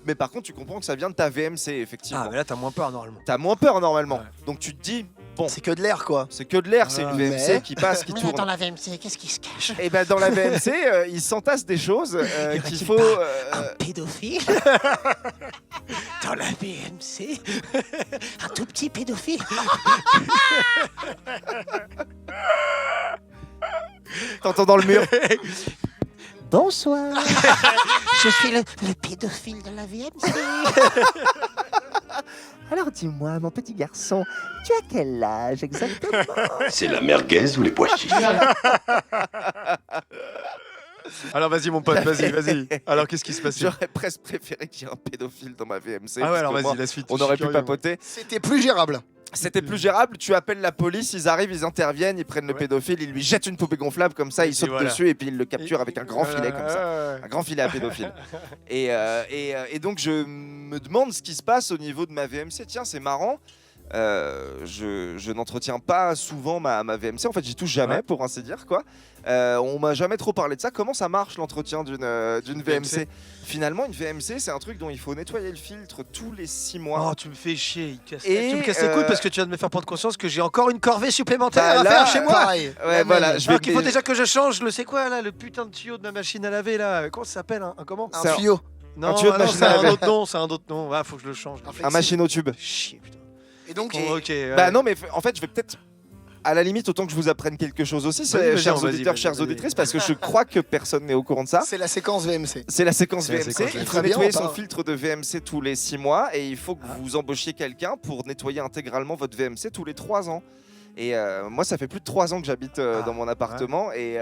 mais par contre, tu comprends que ça vient de ta VMC, effectivement. Ah, mais là t'as moins peur normalement. T'as moins peur normalement. Ouais. Donc tu te dis, bon, C'est que de l'air, quoi. c'est que de l'air, c'est une mais- VMC qui passe, qui Mais tourne. dans la VMC, qu'est-ce qui se cache? Et ben dans la VMC, il s'entasse des choses Y qu'il aurait-il faut. pas Un pédophile dans la VMC. Un tout petit pédophile. T'entends dans le mur. Bonsoir. Je suis le pédophile de la VMC. Alors dis-moi, mon petit garçon, tu as quel âge exactement? C'est la merguez ou les pois chiches? Alors vas-y mon pote, vas-y. Alors qu'est-ce qui se passe? J'aurais presque préféré qu'il y ait un pédophile dans ma VMC. Ah parce ouais, alors que moi, vas-y, la suite. on je suis aurait pu curieux, papoter. C'était plus gérable. C'était plus gérable. Tu appelles la police, ils arrivent, ils interviennent, ils prennent le Ouais. pédophile, ils lui jettent une poupée gonflable comme ça, Et ils puis sautent voilà. dessus et puis ils le moi. capturent avec un grand filet comme ça. Ouais. Un grand filet à pédophile. Et donc je me demande ce qui se passe au niveau de ma VMC. Tiens, c'est marrant. je n'entretiens pas souvent ma VMC. En fait, j'y touche jamais, pour ainsi dire, quoi. On m'a jamais trop parlé de ça. Comment ça marche l'entretien d'une VMC? Finalement, une VMC, c'est un truc dont il faut nettoyer le filtre tous les 6 mois. Oh, tu me fais chier. Tu Et, me casses les couilles parce que tu viens de me faire prendre conscience que j'ai encore une corvée supplémentaire Bah, à là, faire chez moi. Pareil. Ouais, voilà. Je vais Alors qu'il faut te- déjà que je change le c'est quoi là, le putain de tuyau de ma machine à laver là. Comment ça s'appelle comment C'est Un un- tuyau. Non, tuyau de non, machine c'est à un laver. autre nom, c'est un autre nom. Faut que je le change. Un machine au tube. Chier, putain. Et donc, Bon, ok. Bah non, mais en fait, je vais peut-être. À la limite, autant que je vous apprenne quelque chose aussi, Vas-y, chers vas-y, auditeurs, vas-y, chères vas-y. auditrices, parce que je crois que personne n'est au courant de ça. c'est la séquence VMC. C'est la séquence C'est la VMC. séquence Il VMC. faut Très bien, nettoyer on son parle. filtre de VMC tous les 6 mois et il faut que vous embauchiez quelqu'un pour nettoyer intégralement votre VMC tous les 3 ans. Et moi, ça fait plus de 3 ans que j'habite dans mon appartement et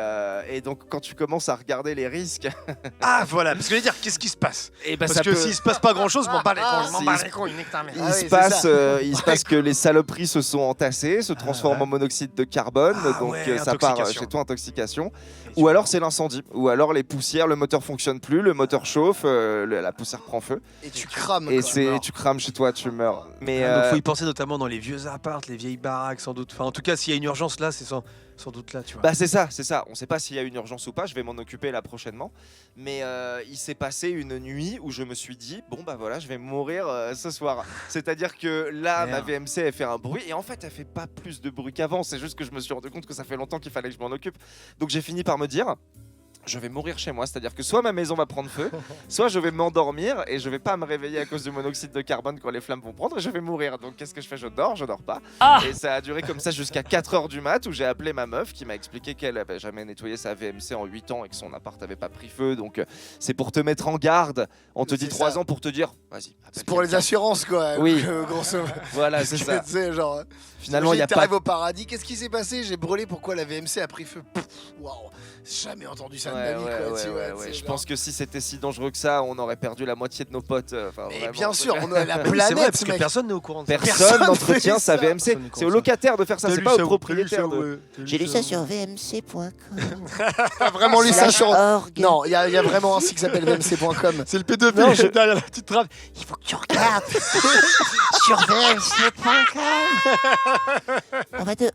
donc quand tu commences à regarder les risques, Ah voilà, parce que je veux dire, qu'est-ce qui se passe? et ben Parce que s'il se passe pas grand chose, je m'en bats les couilles. je m'en si, bats il les couilles, nique ta mère. il Ah oui, se c'est passe, ça. il se passe que les saloperies se sont entassées, se transforment en monoxyde de carbone, Ah donc ouais, ça part intoxication. chez toi intoxication. Ou alors c'est l'incendie, ou alors les poussières, le moteur fonctionne plus, le moteur chauffe, la poussière prend feu Et tu crames. et quoi. tu crames chez toi, tu meurs. Mais Donc faut y penser notamment dans les vieux apparts, les vieilles baraques sans doute. Enfin en tout cas s'il y a une urgence là, c'est sans doute là, tu vois. bah c'est ça. On sait pas s'il y a une urgence ou pas. Je vais m'en occuper là prochainement. Mais il s'est passé une nuit où je me suis dit bon bah voilà, je vais mourir ce soir. C'est-à-dire que là, ma Merde. VMC elle fait un bruit et en fait elle fait pas plus de bruit qu'avant. C'est juste que je me suis rendu compte que ça fait longtemps qu'il fallait que je m'en occupe. Donc j'ai fini par me dire. Je vais mourir chez moi, c'est-à-dire que soit ma maison va prendre feu, soit je vais m'endormir et je vais pas me réveiller à cause du monoxyde de carbone quand les flammes vont prendre et je vais mourir. Donc qu'est-ce que je fais? Je dors pas. Et ça a duré comme ça jusqu'à 4h du mat où j'ai appelé ma meuf qui m'a expliqué qu'elle avait jamais nettoyé sa VMC en 8 ans et que son appart avait pas pris feu. Donc c'est pour te mettre en garde. On te dit C'est 3 ça. ans pour te dire vas-y. appelle C'est pour les quelqu'un. assurances, quoi. Oui. Grosso modo. Voilà, c'est ça. Tu sais, genre. Finalement, il y a pas. T'arrives au paradis. Qu'est-ce qui s'est passé? J'ai brûlé. Pourquoi la VMC a pris feu? Waouh. Jamais entendu ça de ma vie, quoi. Tu vois, ouais. c'est Je genre- pense que si c'était si dangereux que ça, on aurait perdu la moitié de nos potes. Enfin, Mais vraiment, bien sûr, c'est- on a la Oui, c'est vrai planète, parce que mec. personne n'est au courant de ça. Personne Personne n'entretient fait sa ça. VMC. Personne ne C'est au compte locataire de faire ça, T'as c'est lu pas ça au où? propriétaire. T'as lu ça où, de... T'as lu J'ai lu ça ça où sur vmc.com. T'as vraiment lu ça sur. Org. Non, il y a vraiment un site qui s'appelle vmc.com. C'est le pédophile Non, je- derrière la petite trappe. Il faut que tu regardes sur vmc.com.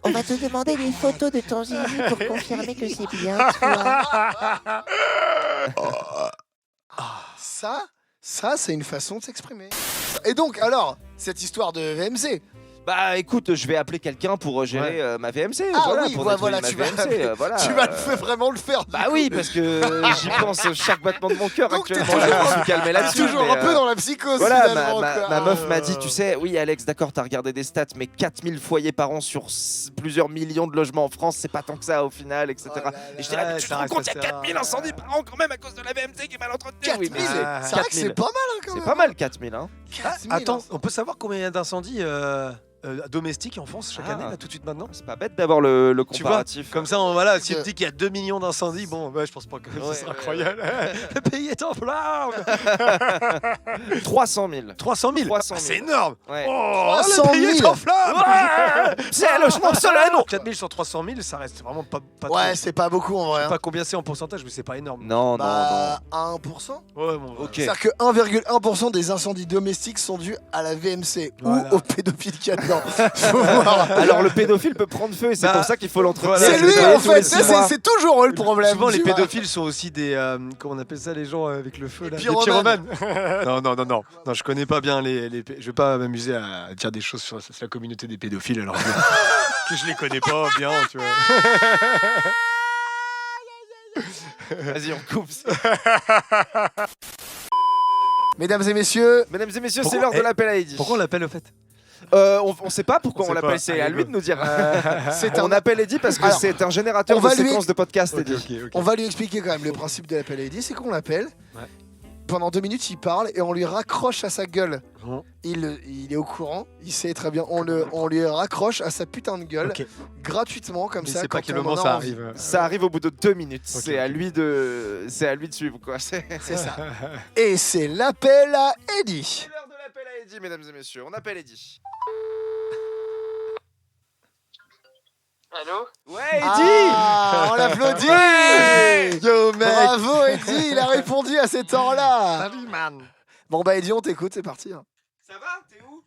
On va te demander des photos de ton zizi pour confirmer que c'est bien toi. Ça, c'est une façon de s'exprimer. Et donc, alors, cette histoire de VMC. Bah écoute, je vais appeler quelqu'un pour gérer ma VMC. Ah voilà, oui, pour voilà, nettoyer tu ma vas- VMC. Voilà. Tu vas vraiment le faire. du Bah coup. oui, parce que j'y pense chaque battement de mon cœur Donc, t'es actuellement. toujours- Je me suis calmé T'es là-dessus. toujours mais, un peu dans la psychose. Voilà, finalement, quoi. ma meuf m'a dit, tu sais, oui Alex, d'accord, t'as regardé des stats, mais 4000 foyers par an sur plusieurs millions de logements en France, c'est pas tant que ça au final, etc. Oh là là. Et je dis, là, mais Ouais, tu te ça rends reste compte, il y a ça. 4000 incendies par an quand même à cause de la VMC qui est mal entretenue. 4000, Oui, mais Ah, c'est vrai que 4000. c'est pas mal, hein, quand c'est même. pas mal 4000, hein. 4000, Attends, hein. on peut savoir combien il y a d'incendies domestiques en France chaque Ah. année, là, tout de suite maintenant? C'est pas bête d'avoir le Tu vois, comparatif. comme ça, voilà, si on dit qu'il y a 2 millions d'incendies, bon, ouais, je pense pas que Ouais, ce sera ouais, incroyable. Le pays est en flamme. 300 000. 300 000, 300 000. Ah, c'est énorme. Ouais. Oh, 300 le pays 000. est en flamme. C'est un logement solennel. 4 000 sur 300 000, ça reste vraiment pas Ouais, trop. c'est pas beaucoup en Je vrai. sais hein. pas combien c'est en pourcentage, mais c'est pas énorme. Non, non, Bah, 1%. Ouais, bon, Ok. C'est-à-dire que 1,1% des incendies domestiques sont dus à la VMC Voilà. ou aux pédophiles qu'il y a dedans. Faut voir. Alors le pédophile peut prendre feu et c'est Bah, pour ça qu'il faut l'entretenir. voilà. C'est lui nettoyer en tous les fait, 6 mois. c'est toujours eux le problème. Souvent, les tu vois. pédophiles sont aussi des. Comment on appelle ça, les gens avec le feu Les là pyromanes. Non, non, non, non. Non, je connais pas bien je vais pas m'amuser à dire des choses sur la communauté des pédophiles alors que je les connais pas bien, tu vois. Vas-y, on coupe. Mesdames et messieurs, Mesdames et messieurs, Pourquoi- c'est l'heure de eh, l'appel à Eddie. Pourquoi on l'appelle au fait? On sait pas pourquoi On on sait l'appelle, pas. c'est à Allez, lui go. de nous dire. c'est On un... appelle Eddie parce que Alors, c'est un générateur on de va lui- séquences de podcast, Ok, Eddie. ok. on va lui expliquer quand même le principe de l'appel à Eddie, c'est qu'on l'appelle. Ouais. Pendant 2 minutes, il parle et on lui raccroche à sa gueule. Bon. Il est au courant, il sait très bien. On lui raccroche à sa putain de gueule Ok. gratuitement comme Mais ça. c'est pas quand quel on moment en a ça envie. arrive. Ça arrive au bout de 2 minutes. Ok, C'est à lui de suivre quoi. C'est C'est ça. Et c'est l'appel à Eddie. l'heure de l'appel à Eddie, mesdames et messieurs. On appelle Eddie. Allô? Ouais, Eddie. Ah, on l'applaudit. Ouais. Yo mec. Bravo Eddie, il a répondu à cet temps-là. Salut man. Bon bah Eddie, on t'écoute, c'est parti. hein. Ça va? T'es où?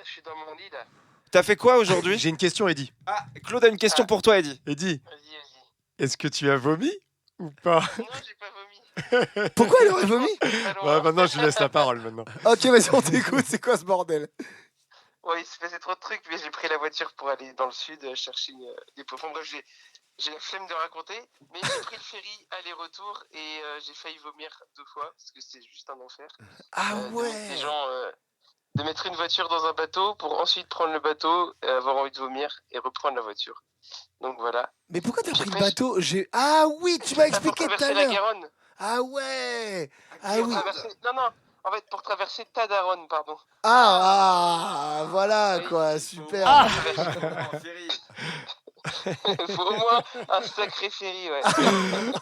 Je suis dans mon lit là. T'as fait quoi aujourd'hui? J'ai une question, Eddy. Ah, Claude a une question pour toi, Eddy. Eddy, Vas-y. est-ce que tu as vomi ou pas? Non, j'ai pas vomi. Pourquoi elle aurait vomi? Pas loin. Ouais, maintenant je lui laisse la parole maintenant. Ok, vas-y, on t'écoute. C'est quoi ce bordel? Ouais, il se passait trop de trucs, mais j'ai pris la voiture pour aller dans le sud chercher des pots. Enfin bref, j'ai la flemme de raconter, mais j'ai pris le ferry aller-retour et j'ai failli vomir 2 fois parce que c'est juste un enfer. Ah De mettre ouais. des gens, de mettre une voiture dans un bateau pour ensuite prendre le bateau, avoir envie de vomir et reprendre la voiture. Donc voilà. Mais pourquoi t'as pris le J'ai bateau? Ah oui, tu m'as Ça, pour expliqué tout à traverser la l'heure. Garonne. Ah ouais. Ah Pour oui. Non, en fait, pour traverser Tadaronne, pardon. Voilà Oui, quoi, faut super. au moins faut au moins un sacré ferry, ouais.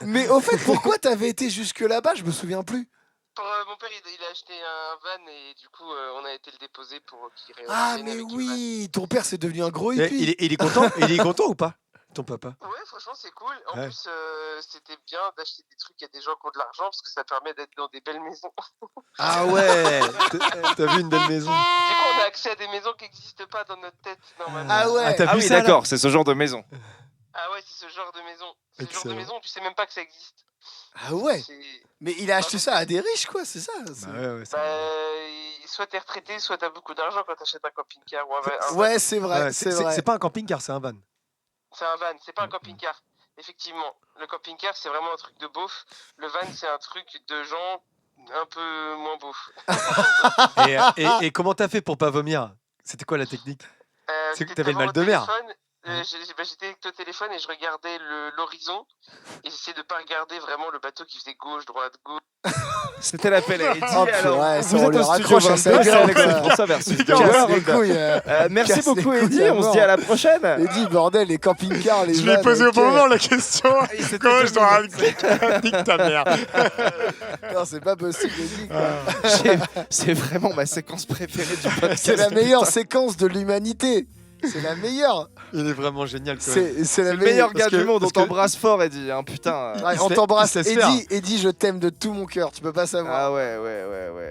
Mais au fait, pourquoi t'avais été jusque là-bas? Je me souviens plus. Pour, mon père, il a acheté un van et du coup, on a été le déposer pour qu'il Ah ramène mais avec le oui, ton père c'est devenu un gros Et hippie. il est content? Il est content ou pas? Ton papa? van. Ouais, franchement, c'est cool. En Ouais. plus, c'était bien d'acheter des trucs à des gens qui ont de l'argent parce que ça permet d'être dans des belles maisons. Ah ouais. T'as vu une belle maison? Du coup, on a accès à des maisons qui n'existent pas dans notre tête, normalement. Ah ouais. t'as Ah vu oui, ça, là? d'accord, c'est ce genre de maison. Ah ouais, c'est ce genre de maison. C'est ce genre de Excellent. maison, tu sais même pas que ça existe. Ah ouais. C'est- Mais il a acheté ça à des riches quoi, c'est ça. Bah ouais, Bah, soit t'es retraité, soit t'as beaucoup d'argent quand t'achètes un camping-car ou un van. Ouais, c'est vrai, Ouais, c'est vrai. c'est pas un camping-car, c'est un van. C'est un van, c'est pas un camping-car. Effectivement, le camping-car, c'est vraiment un truc de beauf. Le van, c'est un truc de gens un peu moins beauf. Et comment t'as fait pour pas vomir? C'était quoi la technique? C'est que J'étais t'avais le devant mal de mer. téléphone, j'étais avec le téléphone et je regardais l'horizon. Et j'essayais de pas regarder vraiment le bateau qui faisait gauche, droite, gauche. C'était l'appel à Eddy. Oh, Alors, ouais, ça, vous on êtes le au studio raccroche à sa 22, c'est gueule, Alex et quoi. François versus The Casse les World. couilles. Merci Casse les beaucoup, couilles Eddy. à On se mort. dit à la prochaine. Eddy, bordel, les camping-cars, les Je l'ai vannes, posé au ok. bon moment la question. Comment je dois raconter? Nique ta mère. Non, c'est pas possible, Eddy, quoi. C'est vraiment ma séquence préférée du podcast. C'est la meilleure putain. séquence de l'humanité. C'est la meilleure. Il est vraiment génial. Quand même. C'est la Le meilleur meilleure. gars du monde, on parce que- t'embrasse fort, Eddy. Hein, putain. Ouais, Il on se t'embrasse. laisse faire. Eddy, je t'aime de tout mon cœur. Tu peux pas savoir. Ah ouais.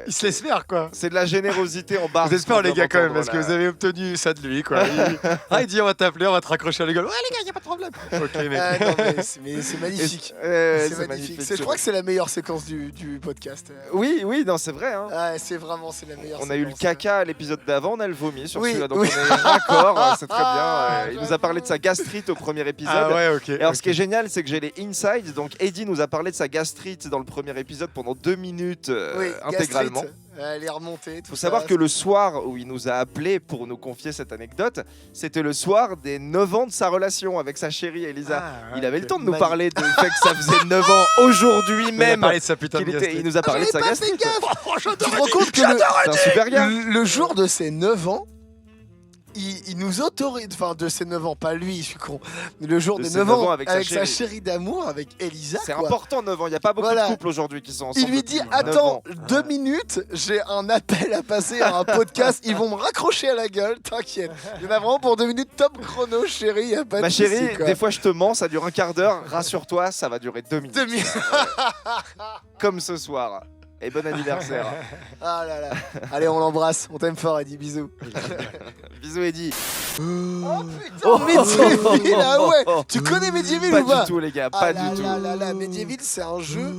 Il se laisse faire quoi. C'est de la générosité en barre. J'espère les gars quand même parce que vous avez obtenu ça de lui quoi. Il dit on va t'appeler, on va te raccrocher à la gueule. Ouais les gars, y a pas de problème. Ok mec. Non, mais c'est magnifique. C'est magnifique. Je crois que c'est la meilleure séquence du podcast. Oui, non, c'est vrai. Hein. Ouais, c'est la meilleure. On a eu le séquence. caca à l'épisode d'avant, on a le vomi sur Oui, celui-là, donc oui. on est raccord, c'est très bien. Ah, Il nous a parlé de sa gastrite au premier épisode. Ah ouais ok. Et alors, ce qui est génial, c'est que j'ai les insides. Donc, Eddy nous a parlé de sa gastrite dans le premier épisode pendant 2 minutes Oui, intégralement. gastrite. Elle est remontée. Il faut savoir que le soir où il nous a appelé pour nous confier cette anecdote, c'était le soir des 9 ans de sa relation avec sa chérie Elisa. Il avait le temps de nous parler du fait que ça faisait 9 ans aujourd'hui Il a même. parlé de sa putain de qu'il était- gastrite. il nous a parlé de sa J'avais pas fait gastrite. gaffe. Tu te rends compte que C'est un super gars. le jour de ses 9 ans, il nous autorise, enfin de ses 9 ans, pas lui, je suis con, mais le jour De des ses 9 9 ans ans avec, avec sa sa chérie. chérie d'amour, avec Elisa. C'est quoi. important 9 ans, il n'y a pas beaucoup Voilà. de couples aujourd'hui qui sont ensemble. Il lui dit depuis 9 attends ans. 2 minutes, j'ai un appel à passer à un podcast, ils vont me raccrocher à la gueule, t'inquiète. Il y en a vraiment pour 2 minutes top chrono, chérie, y a pas de Ma souci, chérie, quoi. des fois je te mens, ça dure un quart d'heure. Rassure-toi, ça va durer 2 minutes. 2 minutes. Comme ce soir. Et bon anniversaire. Ah là là. Allez, on l'embrasse, on t'aime fort, Eddy, bisous. Bisous Eddy. Oh putain, Medieval, ah ouais. Tu connais Medieval Pas ou pas? du tout les gars, Ah pas là du tout. là là là, Medieval, c'est un jeu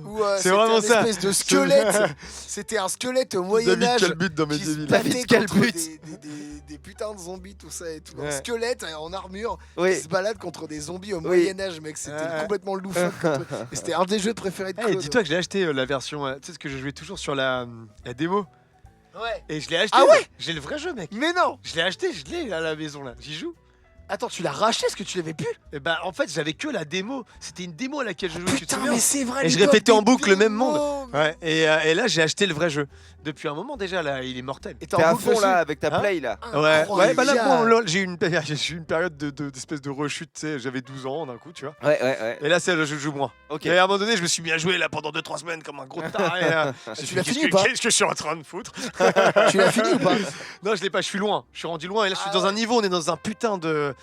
où C'est c'était vraiment un ça. espèce de squelette. C'était un squelette au Moyen David Âge quel but dans mes qui se villes. David, battait quel contre but. des putains de zombies, tout ça et tout. Un Ouais. squelette en armure Oui. qui se balade contre des zombies au Oui. Moyen Âge, mec. C'était Ouais. complètement loufoque. Et c'était un des jeux préférés de Eh, Claude. dis-toi que j'ai acheté la version. Tu sais ce que je jouais toujours sur la démo. Ouais. Et je l'ai acheté. Ah ouais. J'ai le vrai jeu mec. Mais non. Je l'ai acheté, je l'ai à la maison là. J'y joue. Attends, tu l'as racheté? Est-ce que tu l'avais pu? Et bah en fait j'avais que la démo. C'était une démo à laquelle je jouais. Tu te Putain, souviens? mais c'est vrai. Et je l'époque répétais en des boucle le même démos. monde. Ouais. Et là j'ai acheté le vrai jeu. Depuis un moment déjà là, il est mortel. Et T'es en à boucle fond dessus. là avec ta Hein play là. Ouais, bah là Incroyable. bon, là, j'ai eu une période d'espèce de rechute, tu sais, j'avais 12 ans d'un coup, tu vois. Ouais. Et là, c'est je joue moins. Ok. Et à un moment donné, je me suis mis à jouer là pendant 2-3 semaines comme un gros taré. Là. Tu l'as fini ou pas? Qu'est-ce que je suis en train de foutre? Tu l'as fini ou pas? Non, je l'ai pas, je suis loin. Je suis rendu loin et là, je suis Ah dans un ouais. niveau, on est dans un putain de.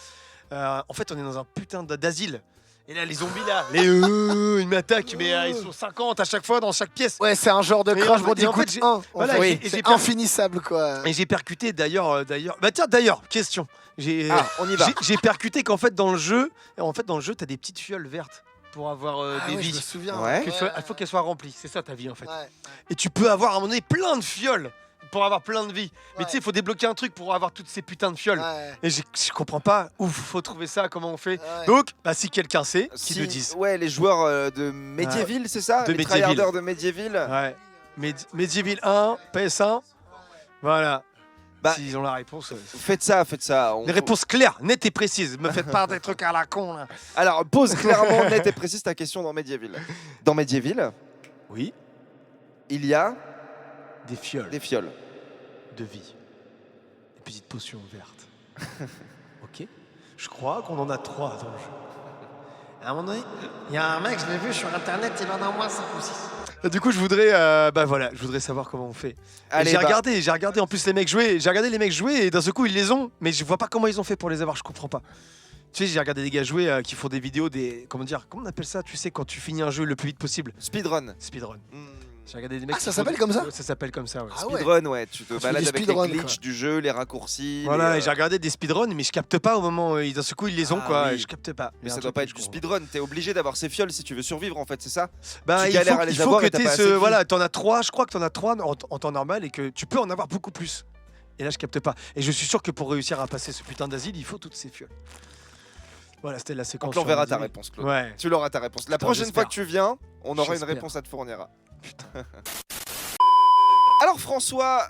En fait, on est dans un putain d'asile. Et là, les zombies, là, ils m'attaquent, mais ils sont 50 à chaque fois dans chaque pièce. Ouais, c'est un genre de Mais Crash en fait, Bandicoot j'ai- 1. voilà, en fait. et j'ai C'est perdu- infinissable, quoi. Et j'ai percuté d'ailleurs. Bah tiens, d'ailleurs, question. Ah, on y va. J'ai percuté qu'en fait, dans le jeu, t'as des petites fioles vertes pour avoir Ah des ouais, je me vies. souviens. Ouais. Il faut qu'elles soient remplies. C'est ça ta vie en fait. Ouais. Et tu peux avoir à un moment donné plein de fioles pour avoir plein de vies. Mais Ouais. tu sais, il faut débloquer un truc pour avoir toutes ces putains de fioles. Ouais. Et je comprends pas. Ouf, faut trouver ça. Comment on fait? Ouais. Donc, bah, si quelqu'un sait, Si- qu'il le dise. Ouais, les joueurs de Medieval, c'est ça? De Les Medieval. tryharders de Medieval. Ouais. Medieval 1, PS1. Voilà. Bah, S'ils ont la réponse. Faites ça. Des réponses claires, nettes et précises. Me faites pas des trucs à la con là. Alors, pose clairement, nette et précise ta question dans Medieval. Dans Medieval, Oui. il y a Des fioles des fioles. de vie. Des petites potions vertes. Ok. Je crois qu'on en a 3 dans le jeu. À un moment donné, il y a un mec, je l'ai vu sur internet, il en a au moins 5 ou 6. Du coup, je voudrais savoir comment on fait. Et Allez, j'ai bah. regardé en plus les mecs jouer. J'ai regardé les mecs jouer et d'un seul coup ils les ont, mais je vois pas comment ils ont fait pour les avoir. Je comprends pas. Tu sais, j'ai regardé des gars jouer qui font des vidéos, comment on appelle ça? Tu sais, quand tu finis un jeu le plus vite possible. Speedrun. Speedrun. Hmm. J'ai regardé des mecs. Ah, ça qui s'appelle font- comme ça? Ouais, ça s'appelle comme ça. Ouais. Ah ouais. Speedrun, ouais. Tu te fais balades du avec speedrun, les glitches quoi. du jeu, les raccourcis. Voilà, les, et j'ai regardé des speedruns, mais je capte pas au moment où d'un seul coup ils les ont, Ah quoi. oui. Et je capte pas. Mais Il y a ça un doit truc pas que être je du comprends. speedrun. T'es obligé d'avoir ces fioles si tu veux survivre, en fait, c'est ça? Bah, Tu il galères faut, à les il faut avoir que et t'as tu pas assez de vie. voilà, t'en as 3, je crois que t'en as 3 en temps normal et que tu peux en avoir beaucoup plus. Et là, je capte pas. Et je suis sûr que pour réussir à passer ce putain d'asile, il faut toutes ces fioles. Voilà, c'était la séquence. Donc, on sur verra les ta îles. réponse, Claude. Ouais. Tu l'auras ta réponse. La Putain, prochaine fois j'espère. que tu viens, on aura une J'espère. réponse à te fournir. Alors, François,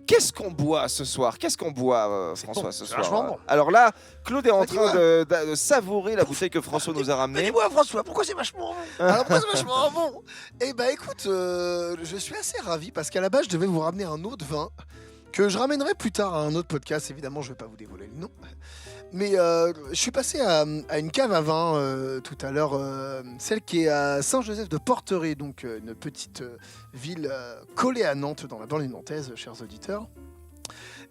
qu'est-ce qu'on boit ce soir? Qu'est-ce qu'on boit, François, bon, ce c'est soir? vachement bon. Alors là, Claude est en dis-moi. train de savourer la bouteille que François nous a ramenée. Dis-moi, François, pourquoi c'est vachement bon? Alors pourquoi c'est vachement bon? Eh ben écoute, je suis assez ravi parce qu'à la base je devais vous ramener un autre vin que je ramènerai plus tard à un autre podcast. Évidemment, je vais pas vous dévoiler le nom. Mais je suis passé à une cave à vin tout à l'heure, celle qui est à Saint-Joseph de Porteret, donc une petite ville collée à Nantes, dans la banlieue nantaise, chers auditeurs.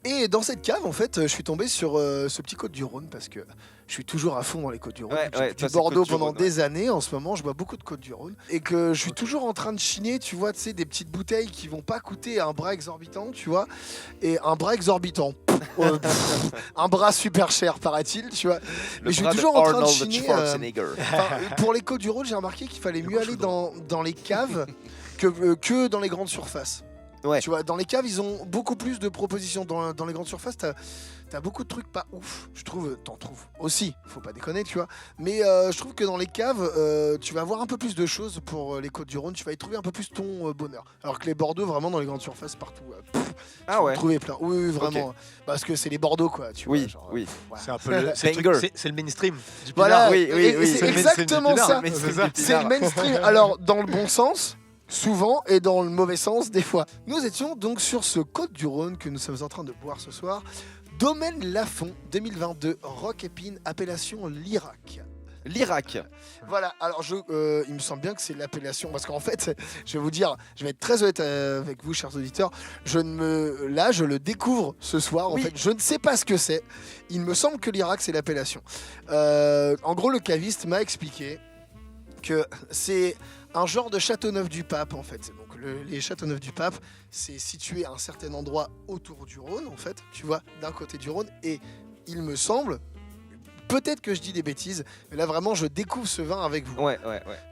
Et dans cette cave, en fait, je suis tombé sur ce petit Côte-du-Rhône parce que je suis toujours à fond dans les Côtes-du-Rhône. Ouais, J'ai ouais, fait toi, du c'est Bordeaux Côte-du-Rhône, pendant des années. En ce moment, je bois beaucoup de Côte-du-Rhône et que je suis toujours en train de chiner, tu vois, tu sais, des petites bouteilles qui vont pas coûter un bras exorbitant, tu vois, et un bras exorbitant. Un bras super cher, paraît-il, tu vois. Le Mais je suis bras toujours en train de Arnold chiner. Schwarzenegger. Enfin, pour les Côtes-du-Rhône, j'ai remarqué qu'il fallait mieux aller dans les caves que dans les grandes surfaces. Ouais. Tu vois, dans les caves, ils ont beaucoup plus de propositions. Dans les grandes surfaces, t'as beaucoup de trucs pas ouf. Je trouve, t'en trouves aussi, faut pas déconner, tu vois. Mais je trouve que dans les caves, tu vas avoir un peu plus de choses pour les Côtes-du-Rhône. Tu vas y trouver un peu plus ton bonheur. Alors que les Bordeaux, vraiment, dans les grandes surfaces, partout. Ah tu vas en ouais. trouver plein. Oui, oui, vraiment. Parce que c'est les Bordeaux, quoi. Tu Oui, vois, genre, oui. voilà. C'est un peu le, c'est le truc- Banger. c'est le mainstream. Du Voilà, pinard. Oui, oui, et oui. c'est C'est le mainstream exactement du pinard. ça. Mainstream C'est ça. du C'est le pinard. mainstream. Alors, dans le bon sens, souvent, et dans le mauvais sens, des fois. Nous étions donc sur ce Côte-du-Rhône que nous sommes en train de boire ce soir. Domaine Lafont 2022, Rock Épine, appellation l'Irak. L'Irak. Voilà, alors il me semble bien que c'est l'appellation, parce qu'en fait, je vais vous dire, je vais être très honnête avec vous, chers auditeurs, je le découvre ce soir, Oui. en fait, je ne sais pas ce que c'est. Il me semble que l'Irak, c'est l'appellation. En gros, le caviste m'a expliqué que c'est un genre de Châteauneuf-du-Pape, en fait. Donc, les Châteauneuf-du-Pape, c'est situé à un certain endroit autour du Rhône, en fait, tu vois, d'un côté du Rhône, et il me semble... Peut-être que je dis des bêtises, mais là vraiment je découvre ce vin avec vous. Ouais.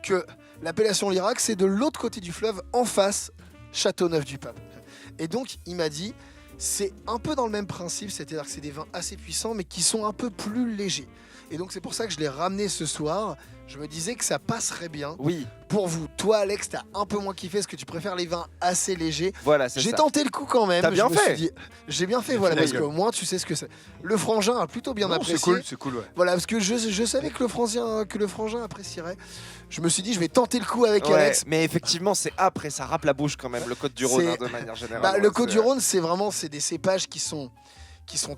Que l'appellation l'Irak, c'est de l'autre côté du fleuve, en face, Châteauneuf-du-Pape. Et donc il m'a dit, c'est un peu dans le même principe, c'est-à-dire que c'est des vins assez puissants, mais qui sont un peu plus légers. Et donc c'est pour ça que je l'ai ramené ce soir. Je me disais que ça passerait bien Oui, pour vous. Toi Alex, t'as un peu moins kiffé, parce que tu préfères les vins assez légers. voilà, c'est J'ai ça. tenté le coup quand même. T'as bien je me suis fait. dit- J'ai bien fait, voilà, fait la parce gueule. qu'au moins tu sais ce que c'est. Le frangin a plutôt bien Non, apprécié. c'est cool, ouais. Voilà, parce que je savais que le frangin apprécierait. Je me suis dit, je vais tenter le coup avec Ouais, Alex. mais effectivement, c'est âpre et ça râpe la bouche quand même, le Côte-du-Rhône, C'est- hein, de manière générale. Bah, Ouais, le Côte c'est- du Rhône, c'est vraiment des cépages qui sont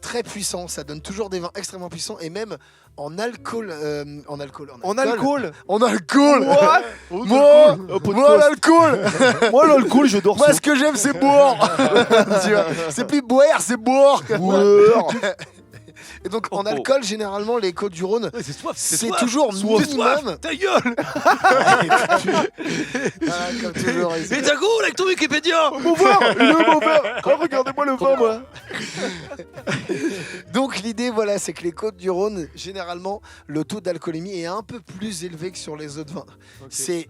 très puissants. Ça donne toujours des vins extrêmement puissants et même en alcool. En alcool. En alcool. En alcool. What Moi, l'alcool. Moi, l'alcool, je dors Moi, ce que j'aime, c'est boire. Tu vois, c'est plus boire, c'est boire. Et donc en alcool, généralement, les Côtes-du-Rhône, Ouais, c'est soif, c'est toujours minimum. Ta gueule. Voilà, comme toujours. Mais t'as goût avec ton Wikipédia. Mon verre, mon verre. Oh, regardez-moi le vin, moi. Donc l'idée, voilà, c'est que les Côtes-du-Rhône, généralement, le taux d'alcoolémie est un peu plus élevé que sur les autres vins.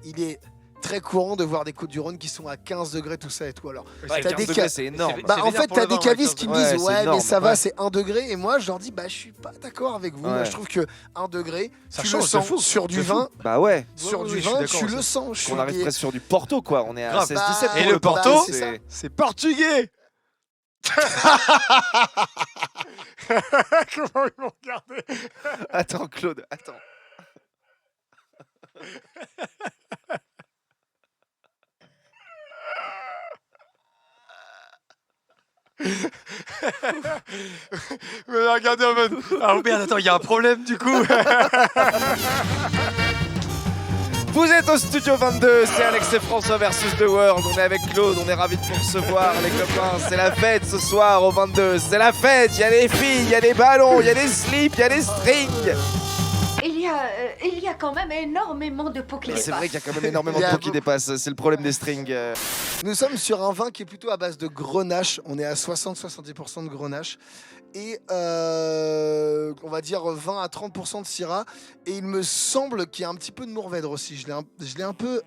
Il est très courant de voir des Côtes-du-Rhône qui sont à 15 degrés, tout ça et tout. Alors, Ouais, t'as 15 des degrés, c'est énorme. bah, en vénère fait, pour t'as le des vin, cavistes qui me disent ouais, c'est ouais, mais énorme. ça va, Ouais. c'est 1 degré. Et moi, je leur dis, bah, je suis pas d'accord avec vous. Moi, Ouais. je trouve que 1 degré, Ça tu change, le c'est sens fou. sur du C'est fou. vin. Bah ouais. Sur Ouais, du oui, je suis vin, d'accord tu aussi. le sens. Je On arrive suis- presque sur du Porto, quoi. On est à Grave. 16-17 Bah, pour Et le Porto, c'est ça. c'est portugais. Comment ils m'ont regardé? Attends, Claude, attends. Mais regardez en mode. Ah merde, attends, il y a un problème du coup. Vous êtes au Studio 22, c'est Alex et François versus The World. On est avec Claude, on est ravis de vous recevoir, les copains. C'est la fête ce soir au 22. C'est la fête, il y a des filles, il y a des ballons, il y a des slips, il y a des strings. Il y a quand même énormément de pots qui C'est dépassent. vrai qu'il y a quand même énormément Il y de a pots qui dépassent. C'est le problème des strings. Nous sommes sur un vin qui est plutôt à base de grenache. On est à 60-70% de grenache. Et on va dire 20 à 30% de syrah. Et il me semble qu'il y a un petit peu de mourvèdre aussi. Je l'ai un peu.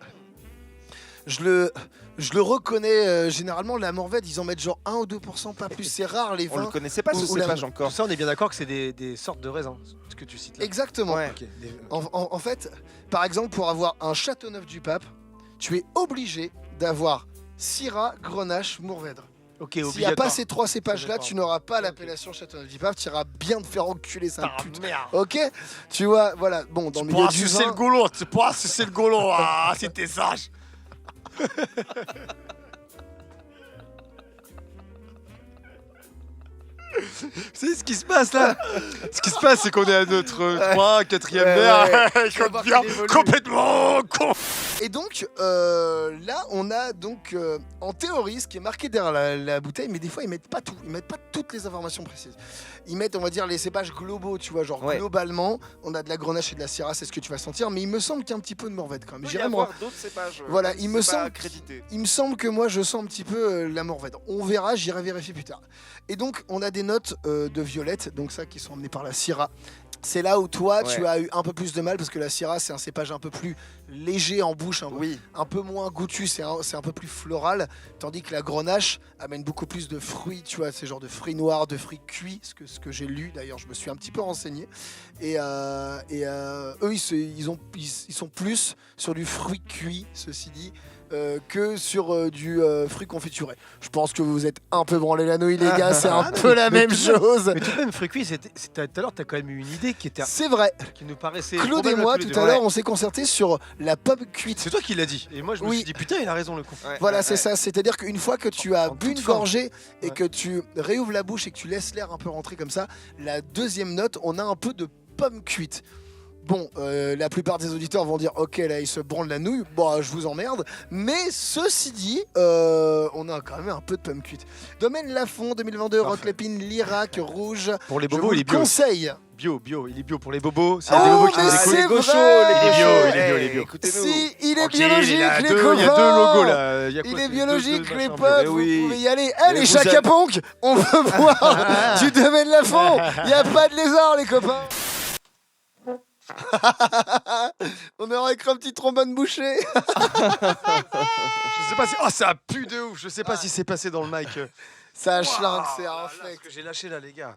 Je le reconnais généralement. La mourvèdre, ils en mettent genre 1 ou 2%, pas plus. C'est rare les On le vins. connaissait pas ce Ou la- cépage Tout encore. ça, on est bien d'accord que c'est des sortes de raisins, ce que tu cites là. Exactement. Ouais. Ok, En fait, par exemple, pour avoir un Châteauneuf-du-Pape, tu es obligé d'avoir syrah, grenache, mourvèdre. Ok, S'il n'y a obligatoire. pas ces 3 cépages-là, d'accord. tu n'auras pas l'appellation Châteauneuf-du-Pape. Tu iras bien te faire enculer, ça Ah, pute. merde. Ok. Tu vois, voilà. Bon, dans le milieu Pourras du sucer vin, le goulot, tu pourras sucer le goulot. Ah, c'était sage. C'est ce qui se passe là. Ce qui se passe, c'est qu'on est à notre 3, 4e Ouais, verre. ouais. Et qu'on voir devient qu'il évolue. complètement con. Et donc, là, on a donc, en théorie, ce qui est marqué derrière la bouteille, mais des fois, ils mettent pas tout. Ils mettent pas toutes les informations précises. Ils mettent, on va dire, les cépages globaux, tu vois, genre Ouais. globalement, on a de la grenache et de la syrah, c'est ce que tu vas sentir, mais il me semble qu'il y a un petit peu de mourvèdre quand même. Il peut y J'irais, moi, avoir d'autres cépages. Voilà, il me c'est pas semble- accrédité. il me semble que moi, je sens un petit peu la mourvèdre. On verra, j'irai vérifier plus tard. Et donc, on a des notes de violette, donc ça, qui sont emmenées par la syrah. C'est là où toi, tu Ouais. as eu un peu plus de mal, parce que la syrah, c'est un cépage un peu plus léger en bouche, Oui. un peu moins goûtu, c'est un peu plus floral, tandis que la grenache amène beaucoup plus de fruits, tu vois, c'est genre de fruits noirs, de fruits cuits, ce que j'ai lu, d'ailleurs, je me suis un petit peu renseigné. Et eux, ils sont plus sur du fruit cuit, ceci dit, que sur du fruit confituré. Je pense que vous êtes un peu branlés la nouille, les gars, c'est un peu la même chose. Mais tout de même, fruit cuit, tout à l'heure, t'as quand même eu une idée qui C'est vrai. nous paraissait. Claude et probable moi, tous les tout deux. à l'heure, on s'est concerté sur la pomme cuite. C'est toi qui l'as dit. Et moi, je me Oui. suis dit, putain, il a raison, le con. Ouais, Voilà, ouais, c'est ouais. ça. C'est-à-dire qu'une fois que tu as En bu une toute fin. gorgée et Ouais. que tu réouvres la bouche et que tu laisses l'air un peu rentrer comme ça, la deuxième note, on a un peu de pomme cuite. Bon, la plupart des auditeurs vont dire ok, là, il se branle la nouille. Bon, je vous emmerde. Mais ceci dit, on a quand même un peu de pomme cuite. Domaine Lafont 2022, Parfait. Rocklépine, Lirac, Rouge. Pour les Je bobos, vous il le est bio. conseille. Bio, il est bio pour les bobos. C'est Oh, des bobos qui mais nous c'est écoutent. les gauchos, vrai. les Il est bio, gauchos. il est bio, il est bio. Écoutez-nous. Si, il est Tranquille, biologique, il y a les deux copains. logos là. Il y a Il quoi, est c'est biologique, deux les machins potes, bio. vous oui. pouvez y aller. Eh, Mais les vous chats avez- caponques, on veut voir du domaine Lafont. Il n'y a pas de lézard, les copains. On aurait écrit un petit trombone bouché. Je sais pas si. Oh, ça pue de ouf. Je sais pas si c'est passé dans le mic. Ça schlingue, c'est Waouh, là, là, infect. ce que j'ai lâché là, les gars.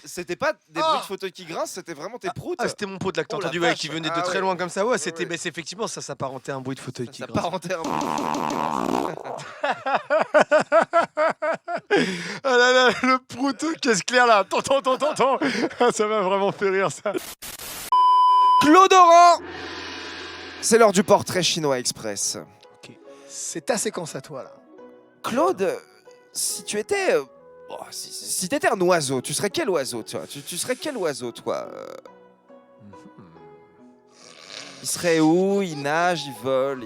C'était pas des bruits de fauteuil qui grincent, c'était vraiment tes proutes. Ah, c'était mon pot de là que t'as Oh, la entendu, ouais, vache. qui venait de Ah, très ouais. loin comme ça. Ouais, c'était. ouais. Mais c'est effectivement, ça s'apparentait à un bruit de fauteuil qui Ça grince. part en terre. Ah là là, le prouteux, qu'est-ce clair là. Attends. Ça m'a vraiment fait rire ça. Claude Oran. C'est l'heure du portrait chinois express. C'est ta séquence à toi, là. Claude, si tu étais... si t'étais un oiseau, tu serais quel oiseau, toi tu serais quel oiseau, toi Il serait où? Il nage, il vole,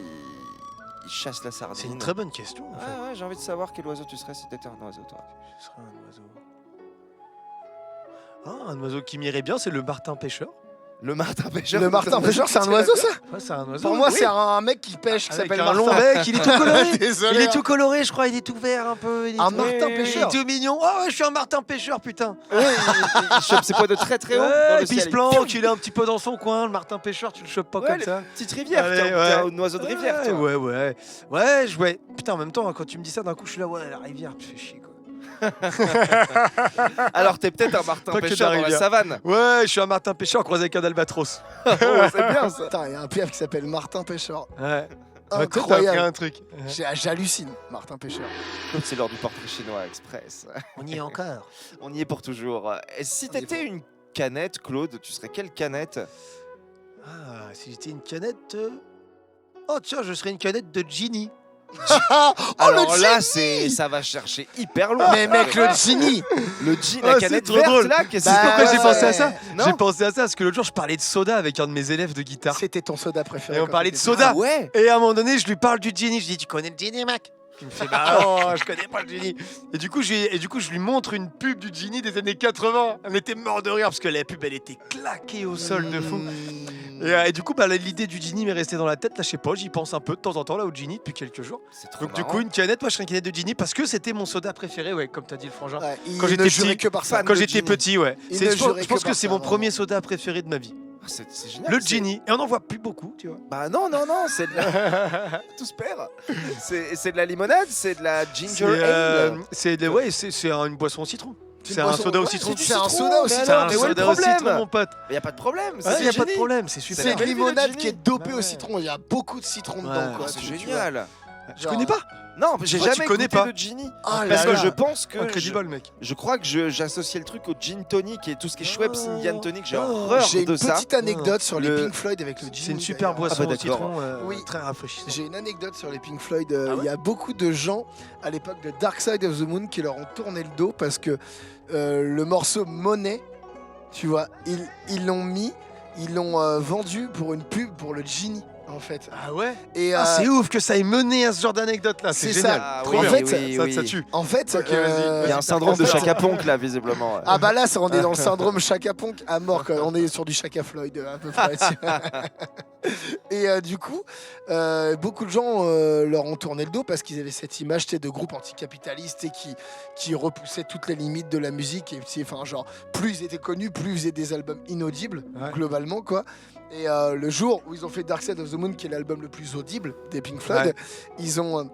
il chasse la sardine. C'est une très bonne question en fait. Ouais, j'ai envie de savoir quel oiseau tu serais si t'étais un oiseau, toi. Je serais un oiseau. Ah, un oiseau qui m'irait bien, c'est le martin pêcheur. Le martin pêcheur. Le martin pêcheur, c'est un oiseau, ça? Ouais, c'est un oiseau. Pour moi, oui. c'est un mec qui pêche, qui Avec s'appelle un long Martin. bec, il est tout coloré. Désolé. Il est tout coloré, je crois, il est tout vert un peu. Il est Un tout- martin Il pêcheur. est tout mignon. Oh, ouais, je suis un martin pêcheur, putain. Ouais, il chope ses poids de très très haut. Ouais, dans le et puis il se ciel. planque, il est un petit peu dans son coin. Le martin pêcheur, tu le chopes pas Ouais, comme les ça. Petite rivière, Allez, t'es ouais. un oiseau de rivière, toi. Ouais. Ouais. Putain, en même temps, quand tu me dis ça, d'un coup, je suis là, ouais, la rivière, tu fais chier, quoi. Alors t'es peut-être un martin Pas que pêcheur de la dans la rivière. savane. Ouais, je suis un martin pêcheur croisé avec un albatros. Oh, c'est bien ça. Putain, il y a un piaf qui s'appelle Martin Pêcheur. Ouais. Toi, t'as appris Incroyable. un truc. J'hallucine, Martin Pêcheur. C'est l'heure du portrait chinois express. On y est encore. On y est pour toujours. Et si t'étais une canette, Claude, tu serais quelle canette? Ah, si j'étais une canette. Oh, tiens, je serais une canette de Genie. Alors le là, Genie ça va chercher hyper loin. Mais mec, le Genie. Le Genie, Ah, la c'est canette trop verte drôle. là, qu'est-ce Bah, que Pourquoi j'ai ouais. pensé à ça Non. J'ai pensé à ça parce que l'autre jour, je parlais de soda avec un de mes élèves de guitare. C'était ton soda préféré. Et on quand parlait de t'étais soda. Ah ouais. Et à un moment donné, je lui parle du Genie. Je dis, tu connais le Genie, mec? Il me fait, bah non, je connais pas le Genie. Et du coup, je lui montre une pub du Genie des années 80. On était mort de rire parce que la pub, elle était claquée au sol de fou. Et du coup, bah, l'idée du Genie m'est restée dans la tête. Là, je sais pas, j'y pense un peu de temps en temps là au Genie depuis quelques jours. C'est trop Donc du marrant. coup, une canette, moi je serais une canette de Genie parce que c'était mon soda préféré, ouais, comme t'as dit le frangin. Ouais, il Quand ne j'étais jurait petit, que par ça. Quand le j'étais Genie. petit, ouais. Il C'est- ne je jurait pense que que par c'est ça, mon vraiment. premier soda préféré de ma vie. Ah, c'est génial. Le c'est- Genie. Et on n'en voit plus beaucoup, tu vois. Bah non, c'est de la... Tout se perd. C'est de la limonade, c'est de la ginger ale. C'est une boisson au citron. C'est C'est une un boisson- soda au ouais, citron. c'est un soda au mais citron. C'est alors, un mais où est le soda au problème? citron, mon pote. Y a pas de problème, Il c'est n'y a pas de Genie. problème, c'est super. C'est la une belle vie de limonade Genie. qui est dopée Ouais. au citron. Il y a beaucoup de citron dedans. Ouais. Quoi, Ah, c'est tu vois. génial. Je Genre- connais pas. Non, j'ai Pourquoi tu jamais connais goûté pas de Genie. Ah là Parce que là. je pense que Incredible, mec. je crois que j'associais le truc au gin tonic et tout ce qui est Schweppes Oh. Indian tonic. J'ai Oh. horreur J'ai de une ça. petite anecdote sur les Le- Pink Floyd avec le Genie. C'est une super d'ailleurs. boisson Ah bah au d'accord. citron, Oui. très rafraîchissante. J'ai une anecdote sur les Pink Floyd. Ah ouais Il y a beaucoup de gens à l'époque de Dark Side of the Moon qui leur ont tourné le dos parce que le morceau Money, tu vois, ils l'ont mis, ils l'ont vendu pour une pub pour le Genie en fait. Ah ouais. Et C'est ouf que ça ait mené à ce genre d'anecdote là, c'est C'est génial. ça. Trop En bien. fait, ça tue. en fait, Ok, vas-y. Il y a un syndrome de Chaka Ponk là, visiblement. Ah bah là, on est dans le syndrome Chaka Ponk à mort. Quoi. On est sur du Chaka Floyd à peu près. Et du coup, beaucoup de gens leur ont tourné le dos parce qu'ils avaient cette image de groupe anticapitaliste et qui repoussait toutes les limites de la musique. Et enfin, genre, plus ils étaient connus, plus ils faisaient des albums inaudibles, Ouais. globalement, quoi. Et le jour où ils ont fait Dark Side of the Moon, qui est l'album le plus audible des Pink Floyd, Ouais. ils ont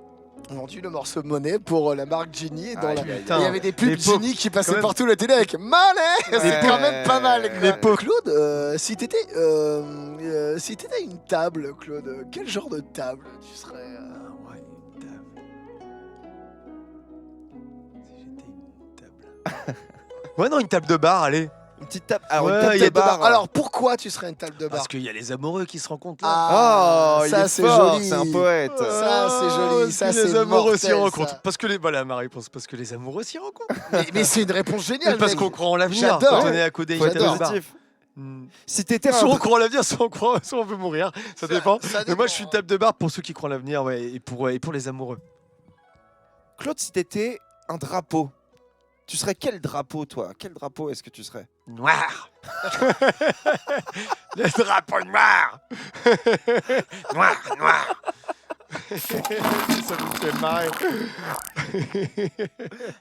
vendu le morceau Money pour la marque Genie. Et dans Ah, la- putain. et il y avait des pubs Les pauvres, Genie qui passaient quand même. partout la télé avec Money. C'est quand même pas mal. quoi. Les pauvres. Claude, si t'étais une table, Claude, quel genre de table tu serais Ouais, une table. Si j'étais une table. Ouais, non, une table de bar, allez. Une petite table. Alors, Ouais, une table il y de a des bar. Alors pourquoi tu serais une table de bar Parce qu'il y a les amoureux qui se rencontrent là. Ah, Oh, il ça est c'est fort, joli. c'est un poète. Ça, c'est joli, Parce ça, que c'est les amoureux s'y mortel, rencontrent. ça. Parce que les voilà ma réponse. Parce que les amoureux s'y rencontrent. Mais c'est une réponse géniale. Parce mec. qu'on croit en l'avenir. J'adore. Quand on est à côté Faut d'une être table de bar. positif. Hmm. Si t'étais Soit on un... croit en l'avenir, soit on veut mourir. Ça dépend. ça Mais moi, dépend. je suis une table de bar pour ceux qui croient en l'avenir, ouais, et pour les amoureux. Claude, si t'étais un drapeau, tu serais quel drapeau, toi? Quel drapeau est-ce que tu serais? Noir. Le drapeau noir. Noir. Ça me fait marrer.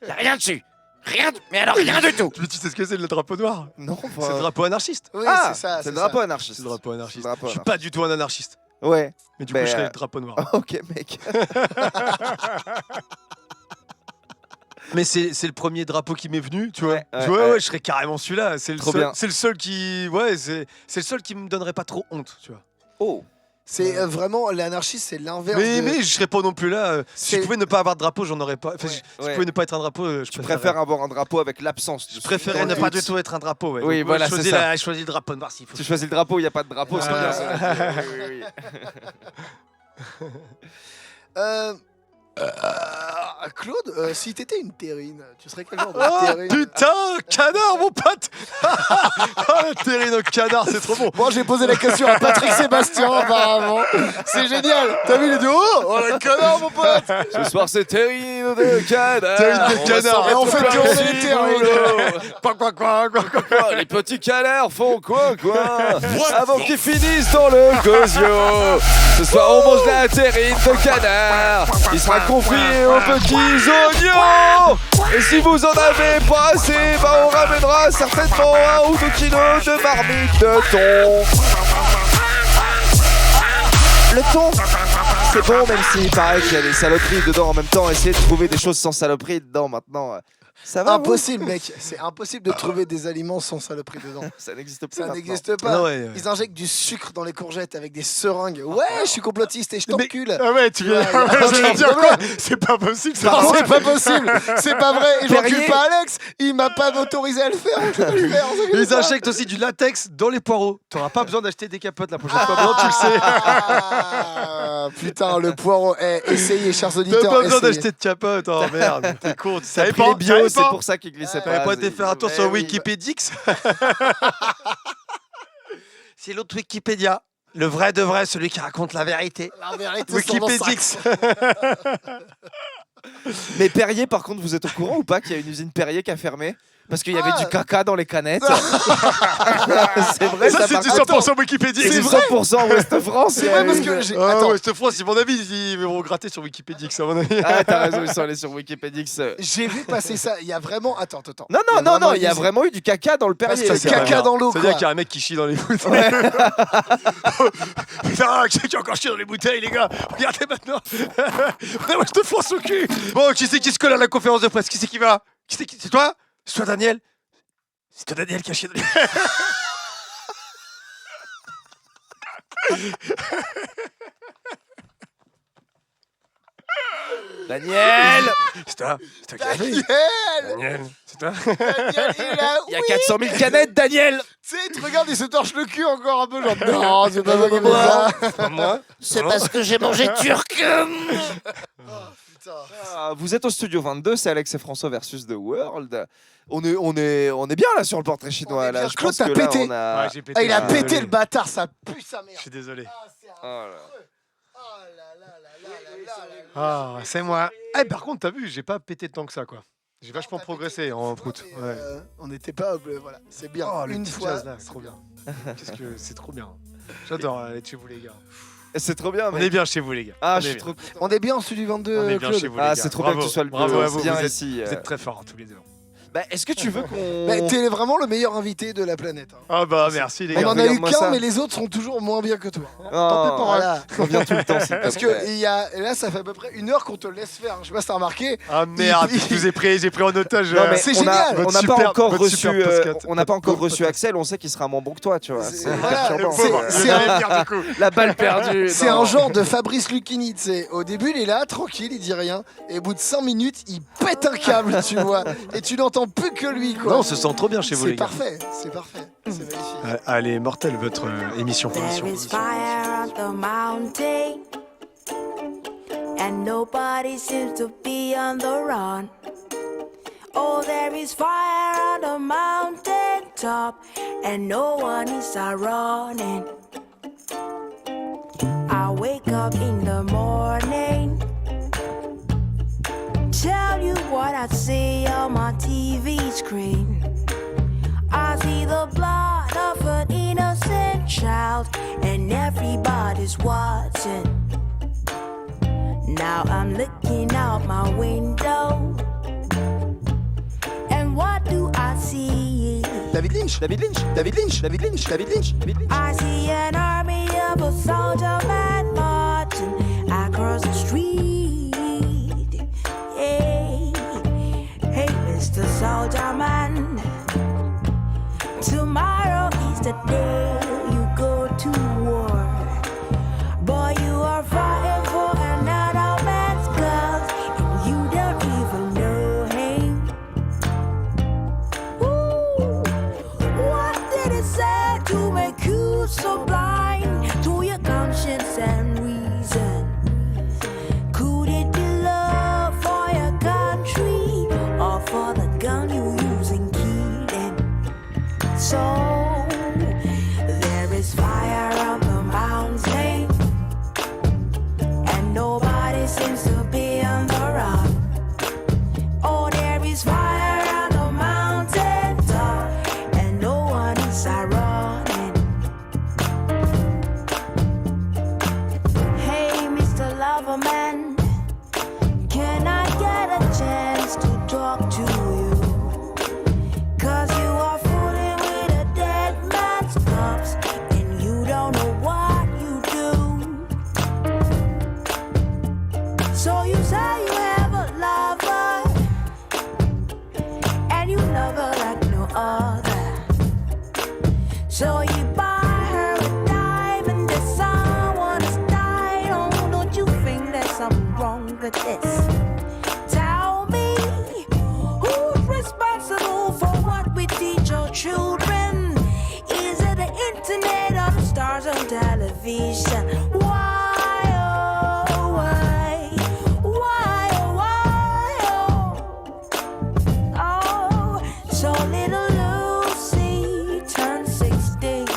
Y'a rien dessus. Mais alors rien du tout. Tu sais ce que c'est le drapeau noir? Non, C'est le drapeau anarchiste. Oui, Ah, c'est ça. c'est le drapeau anarchiste. C'est le drapeau anarchiste. C'est le drapeau Je suis anarchiste. pas du tout un anarchiste. Ouais. Mais du Mais, coup, je serais le drapeau noir. Ok, mec. Mais c'est le premier drapeau qui m'est venu, tu vois. Ouais, Tu vois, ouais. ouais, je serais carrément celui-là. C'est le Trop seul. bien. C'est le seul qui, ouais, c'est le seul qui me donnerait pas trop honte, tu vois. Oh. C'est vraiment l'anarchiste, c'est l'inverse. Mais je serais pas non plus là. Si C'est- je pouvais ne pas avoir de drapeau, j'en aurais pas. Enfin, si je Ouais. pouvais ne pas être un drapeau, je Tu préférerais. préfères avoir un drapeau avec l'absence. Je préférais ne pas du tout être un drapeau. Ouais. Oui, Donc, voilà, je c'est choisis ça. Je choisis le drapeau noir s'il faut. Tu choisis le drapeau, il n'y a pas de drapeau, c'est bien ça. Oui, oui, oui. Claude, si t'étais une terrine, tu serais quel genre de Oh terrine? putain, canard mon pote. Oh le terrine au canard, c'est trop bon. Moi j'ai posé la question à Patrick Sébastien apparemment. C'est génial. T'as vu les deux? Oh le canard mon pote. Ce soir, c'est terrine de canard. Terrine de canard. Et on fait tourner les terrines. Quoi. Les petits canards font quoi avant qu'ils finissent dans le gosio. Ce soir on mange la terrine de canard. Il sera confié aux petits oignons. Et si vous en avez pas assez, bah on ramènera certainement 1 ou 2 kilos de marmite de thon. Le thon, c'est bon, même s'il paraît qu'il y a des saloperies dedans en même temps. Essayez de trouver des choses sans saloperies dedans maintenant. Ça va? Impossible, mec. C'est impossible de trouver des aliments sans saloperie dedans. Ça n'existe plus. Ça maintenant. n'existe pas. Non, ouais. Ils injectent du sucre dans les courgettes avec des seringues. Ouais, je suis complotiste et je t'encule. Ah ouais, tu viens Ouais, y a je aucun veux dire quoi? problème. C'est pas possible ça. Non, c'est pas possible. C'est pas vrai. Et j'encule Perrier. pas Alex. Il m'a pas autorisé à le faire. Je vais le faire. vous inquiétez Ils pas. injectent aussi du latex dans les poireaux. T'auras pas besoin d'acheter des capotes la prochaine fois. Maintenant tu le sais. Ah, putain, le poireau. Essayez, chers T'as auditeurs. pas besoin essayez. d'acheter de capote. Oh merde, t'es con. Tu Ça savais a pris pas les bio, savais c'est pas. pour ça qu'il glissait T'avais pas. pas été faire un tour Eh sur oui. Wikipédix. C'est l'autre Wikipédia. Le vrai de vrai, celui qui raconte la vérité. La vérité, c'est dans Wikipédix. Mais Perrier, par contre, vous êtes au courant ou pas qu'il y a une usine Perrier qui a fermé? Parce qu'il y avait Ah. du caca dans les canettes. C'est vrai, Ça, c'est marche. du 100% Wikipédia. C'est 100% Ouest-France. C'est vrai parce que j'ai. Ah Attends. ouais, cette fois, c'est mon avis, ils vont gratter sur Wikipédix, à mon avis. Ah, t'as raison, ils sont allés sur Wikipédix. J'ai vu passer ça. Il y a vraiment. Attends. Non, vraiment il y a une- vraiment eu du caca dans le Perrier. c'est les gars. caca dans l'eau, C'est-à-dire quoi. qu'il y a un mec qui chie dans les bouteilles. Putain, qui a encore chié dans les bouteilles, les gars. Regardez maintenant. Moi, je te fonce au cul. Bon, qui c'est qui se colle à la conférence de presse? Qui c'est qui va? C'est toi? C'est toi, Daniel? C'est toi, Daniel, qui a chié dans les... Daniel, C'est toi qui a fait? Daniel. Daniel, c'est toi? Daniel, il est là. il y a 400 000 canettes, Daniel. Tu sais, tu regardes, il se torche le cul encore un peu, genre non, c'est pas moi qui ai fait ça. C'est pas moi? C'est parce que j'ai mangé turc. Putain. Ah, vous êtes au studio 22, c'est Alex et François versus The World. On est bien là sur le portrait chinois. On est Là, bien. je Claude, pense t'as que là, pété. on a... Ouais, j'ai pété. Ah, il a je suis pété désolé. le bâtard, ça pue sa mère. Je suis désolé. Ah, c'est un Oh là. affreux. Oh là là là là là là là. Ah, c'est moi. Eh, par contre, t'as vu, j'ai pas pété tant que ça, quoi. J'ai vachement progressé en prout. Mais, Ouais. on n'était pas. Voilà, c'est bien. Oh, le Une petit fois. jazz là, c'est trop bien. Qu'est-ce que c'est trop bien. J'adore aller chez vous, les gars. C'est trop bien, On mec. est bien chez vous, les gars. Ah, On je est suis bien. trop... On est bien en studio 22, On est bien Claude. chez vous, les Ah, gars. c'est trop bien que Bravo. tu sois le Bravo à vous. bien Vous êtes- ici. Vous êtes très forts, tous les deux. Bah, est-ce que tu veux qu'on... Mais t'es vraiment le meilleur invité de la planète. hein. Ah bah, merci, les On gars. en a eu regarde-moi qu'un, ça. mais les autres sont toujours moins bien que toi. Oh, Voilà. on vient tout le temps, s'il te Parce plaît. que il y a, et là, ça fait à peu près 1 heure qu'on te laisse faire. Je sais pas si t'as remarqué. Ah merde, Il- je vous ai pris en otage. Non, mais c'est on a- génial. on n'a Votre pas super- encore votre reçu, super podcast. on n'a pas encore Votre reçu Axel. On sait qu'il sera moins bon que toi, tu vois. C'est- C'est voilà, perturbant. c'est- Ouais. c'est un- du coup. La balle perdue. C'est non. un genre de Fabrice Lucchini, tu sais. Au début, il est là, tranquille, il dit rien. Et au bout de 5 minutes, il pète un câble, tu vois. Et tu n'entends plus que lui, quoi. Non, on se sent trop bien chez vous, C'est les gars. parfait, c'est parfait. C'est magnifique. Elle est mortelle, votre émission. There is fire on the mountain, and nobody seems to be on the run. Oh, there is fire on the mountain top, and no one is running. I wake up in the morning, tell you what I see on my TV screen. I see the blood of an innocent child, and everybody's watching. Now I'm looking out my window, and what do I see? David Lynch, David Lynch, David Lynch, David Lynch, David Lynch, David Lynch. I see an army of a soldier man marching across the street. Hey, hey, Mr. Soldier Man. Tomorrow is the day you go to war. Boy, you are fighting for another man's cause, and you don't even know him. Ooh, what did it say to make you so blind to your conscience and reason? Could it be love for your So there is fire on the mountain, and nobody seems to be on the run. Oh, there is fire on the mountain top, and no one is running. Hey, Mr. Loverman, can I get a chance to talk to you? 'Cause you are fooling with a dead man's cups, and you don't know what you do. So you say you have a lover, and you love her like no other. So you buy her a diamond that someone has died. Oh, don't you think there's something wrong with this? Tell me, who's responsible for what we teach our children? Is it the internet or the stars on television? Why, oh, why? Why, oh, why, oh? Oh, so little Lucy turned 16,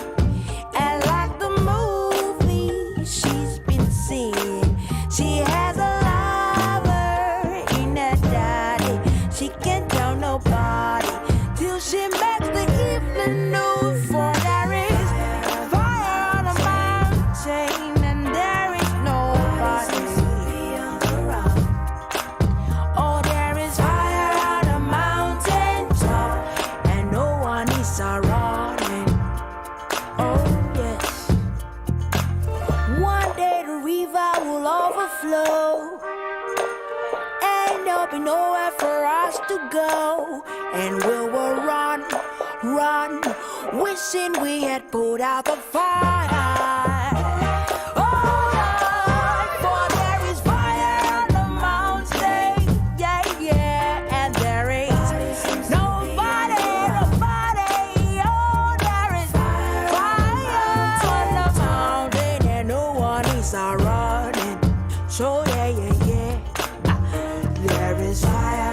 and like the movie she's been seeing, she has a lover in her daddy. She can't tell nobody till she makes the evening news. For there is fire on the mountain, and there is nobody. Oh, there is fire on the mountain top, and no one is running. Oh, yes. One day the river will overflow, and there'll be nowhere for us to go, and we will run, run, wishing we had put out the fire. Oh, Lord, for there is fire on the mountain, yeah, yeah, and there is nobody, nobody. Oh, there is fire on the mountain, and no one is running. So yeah, yeah, yeah. There is fire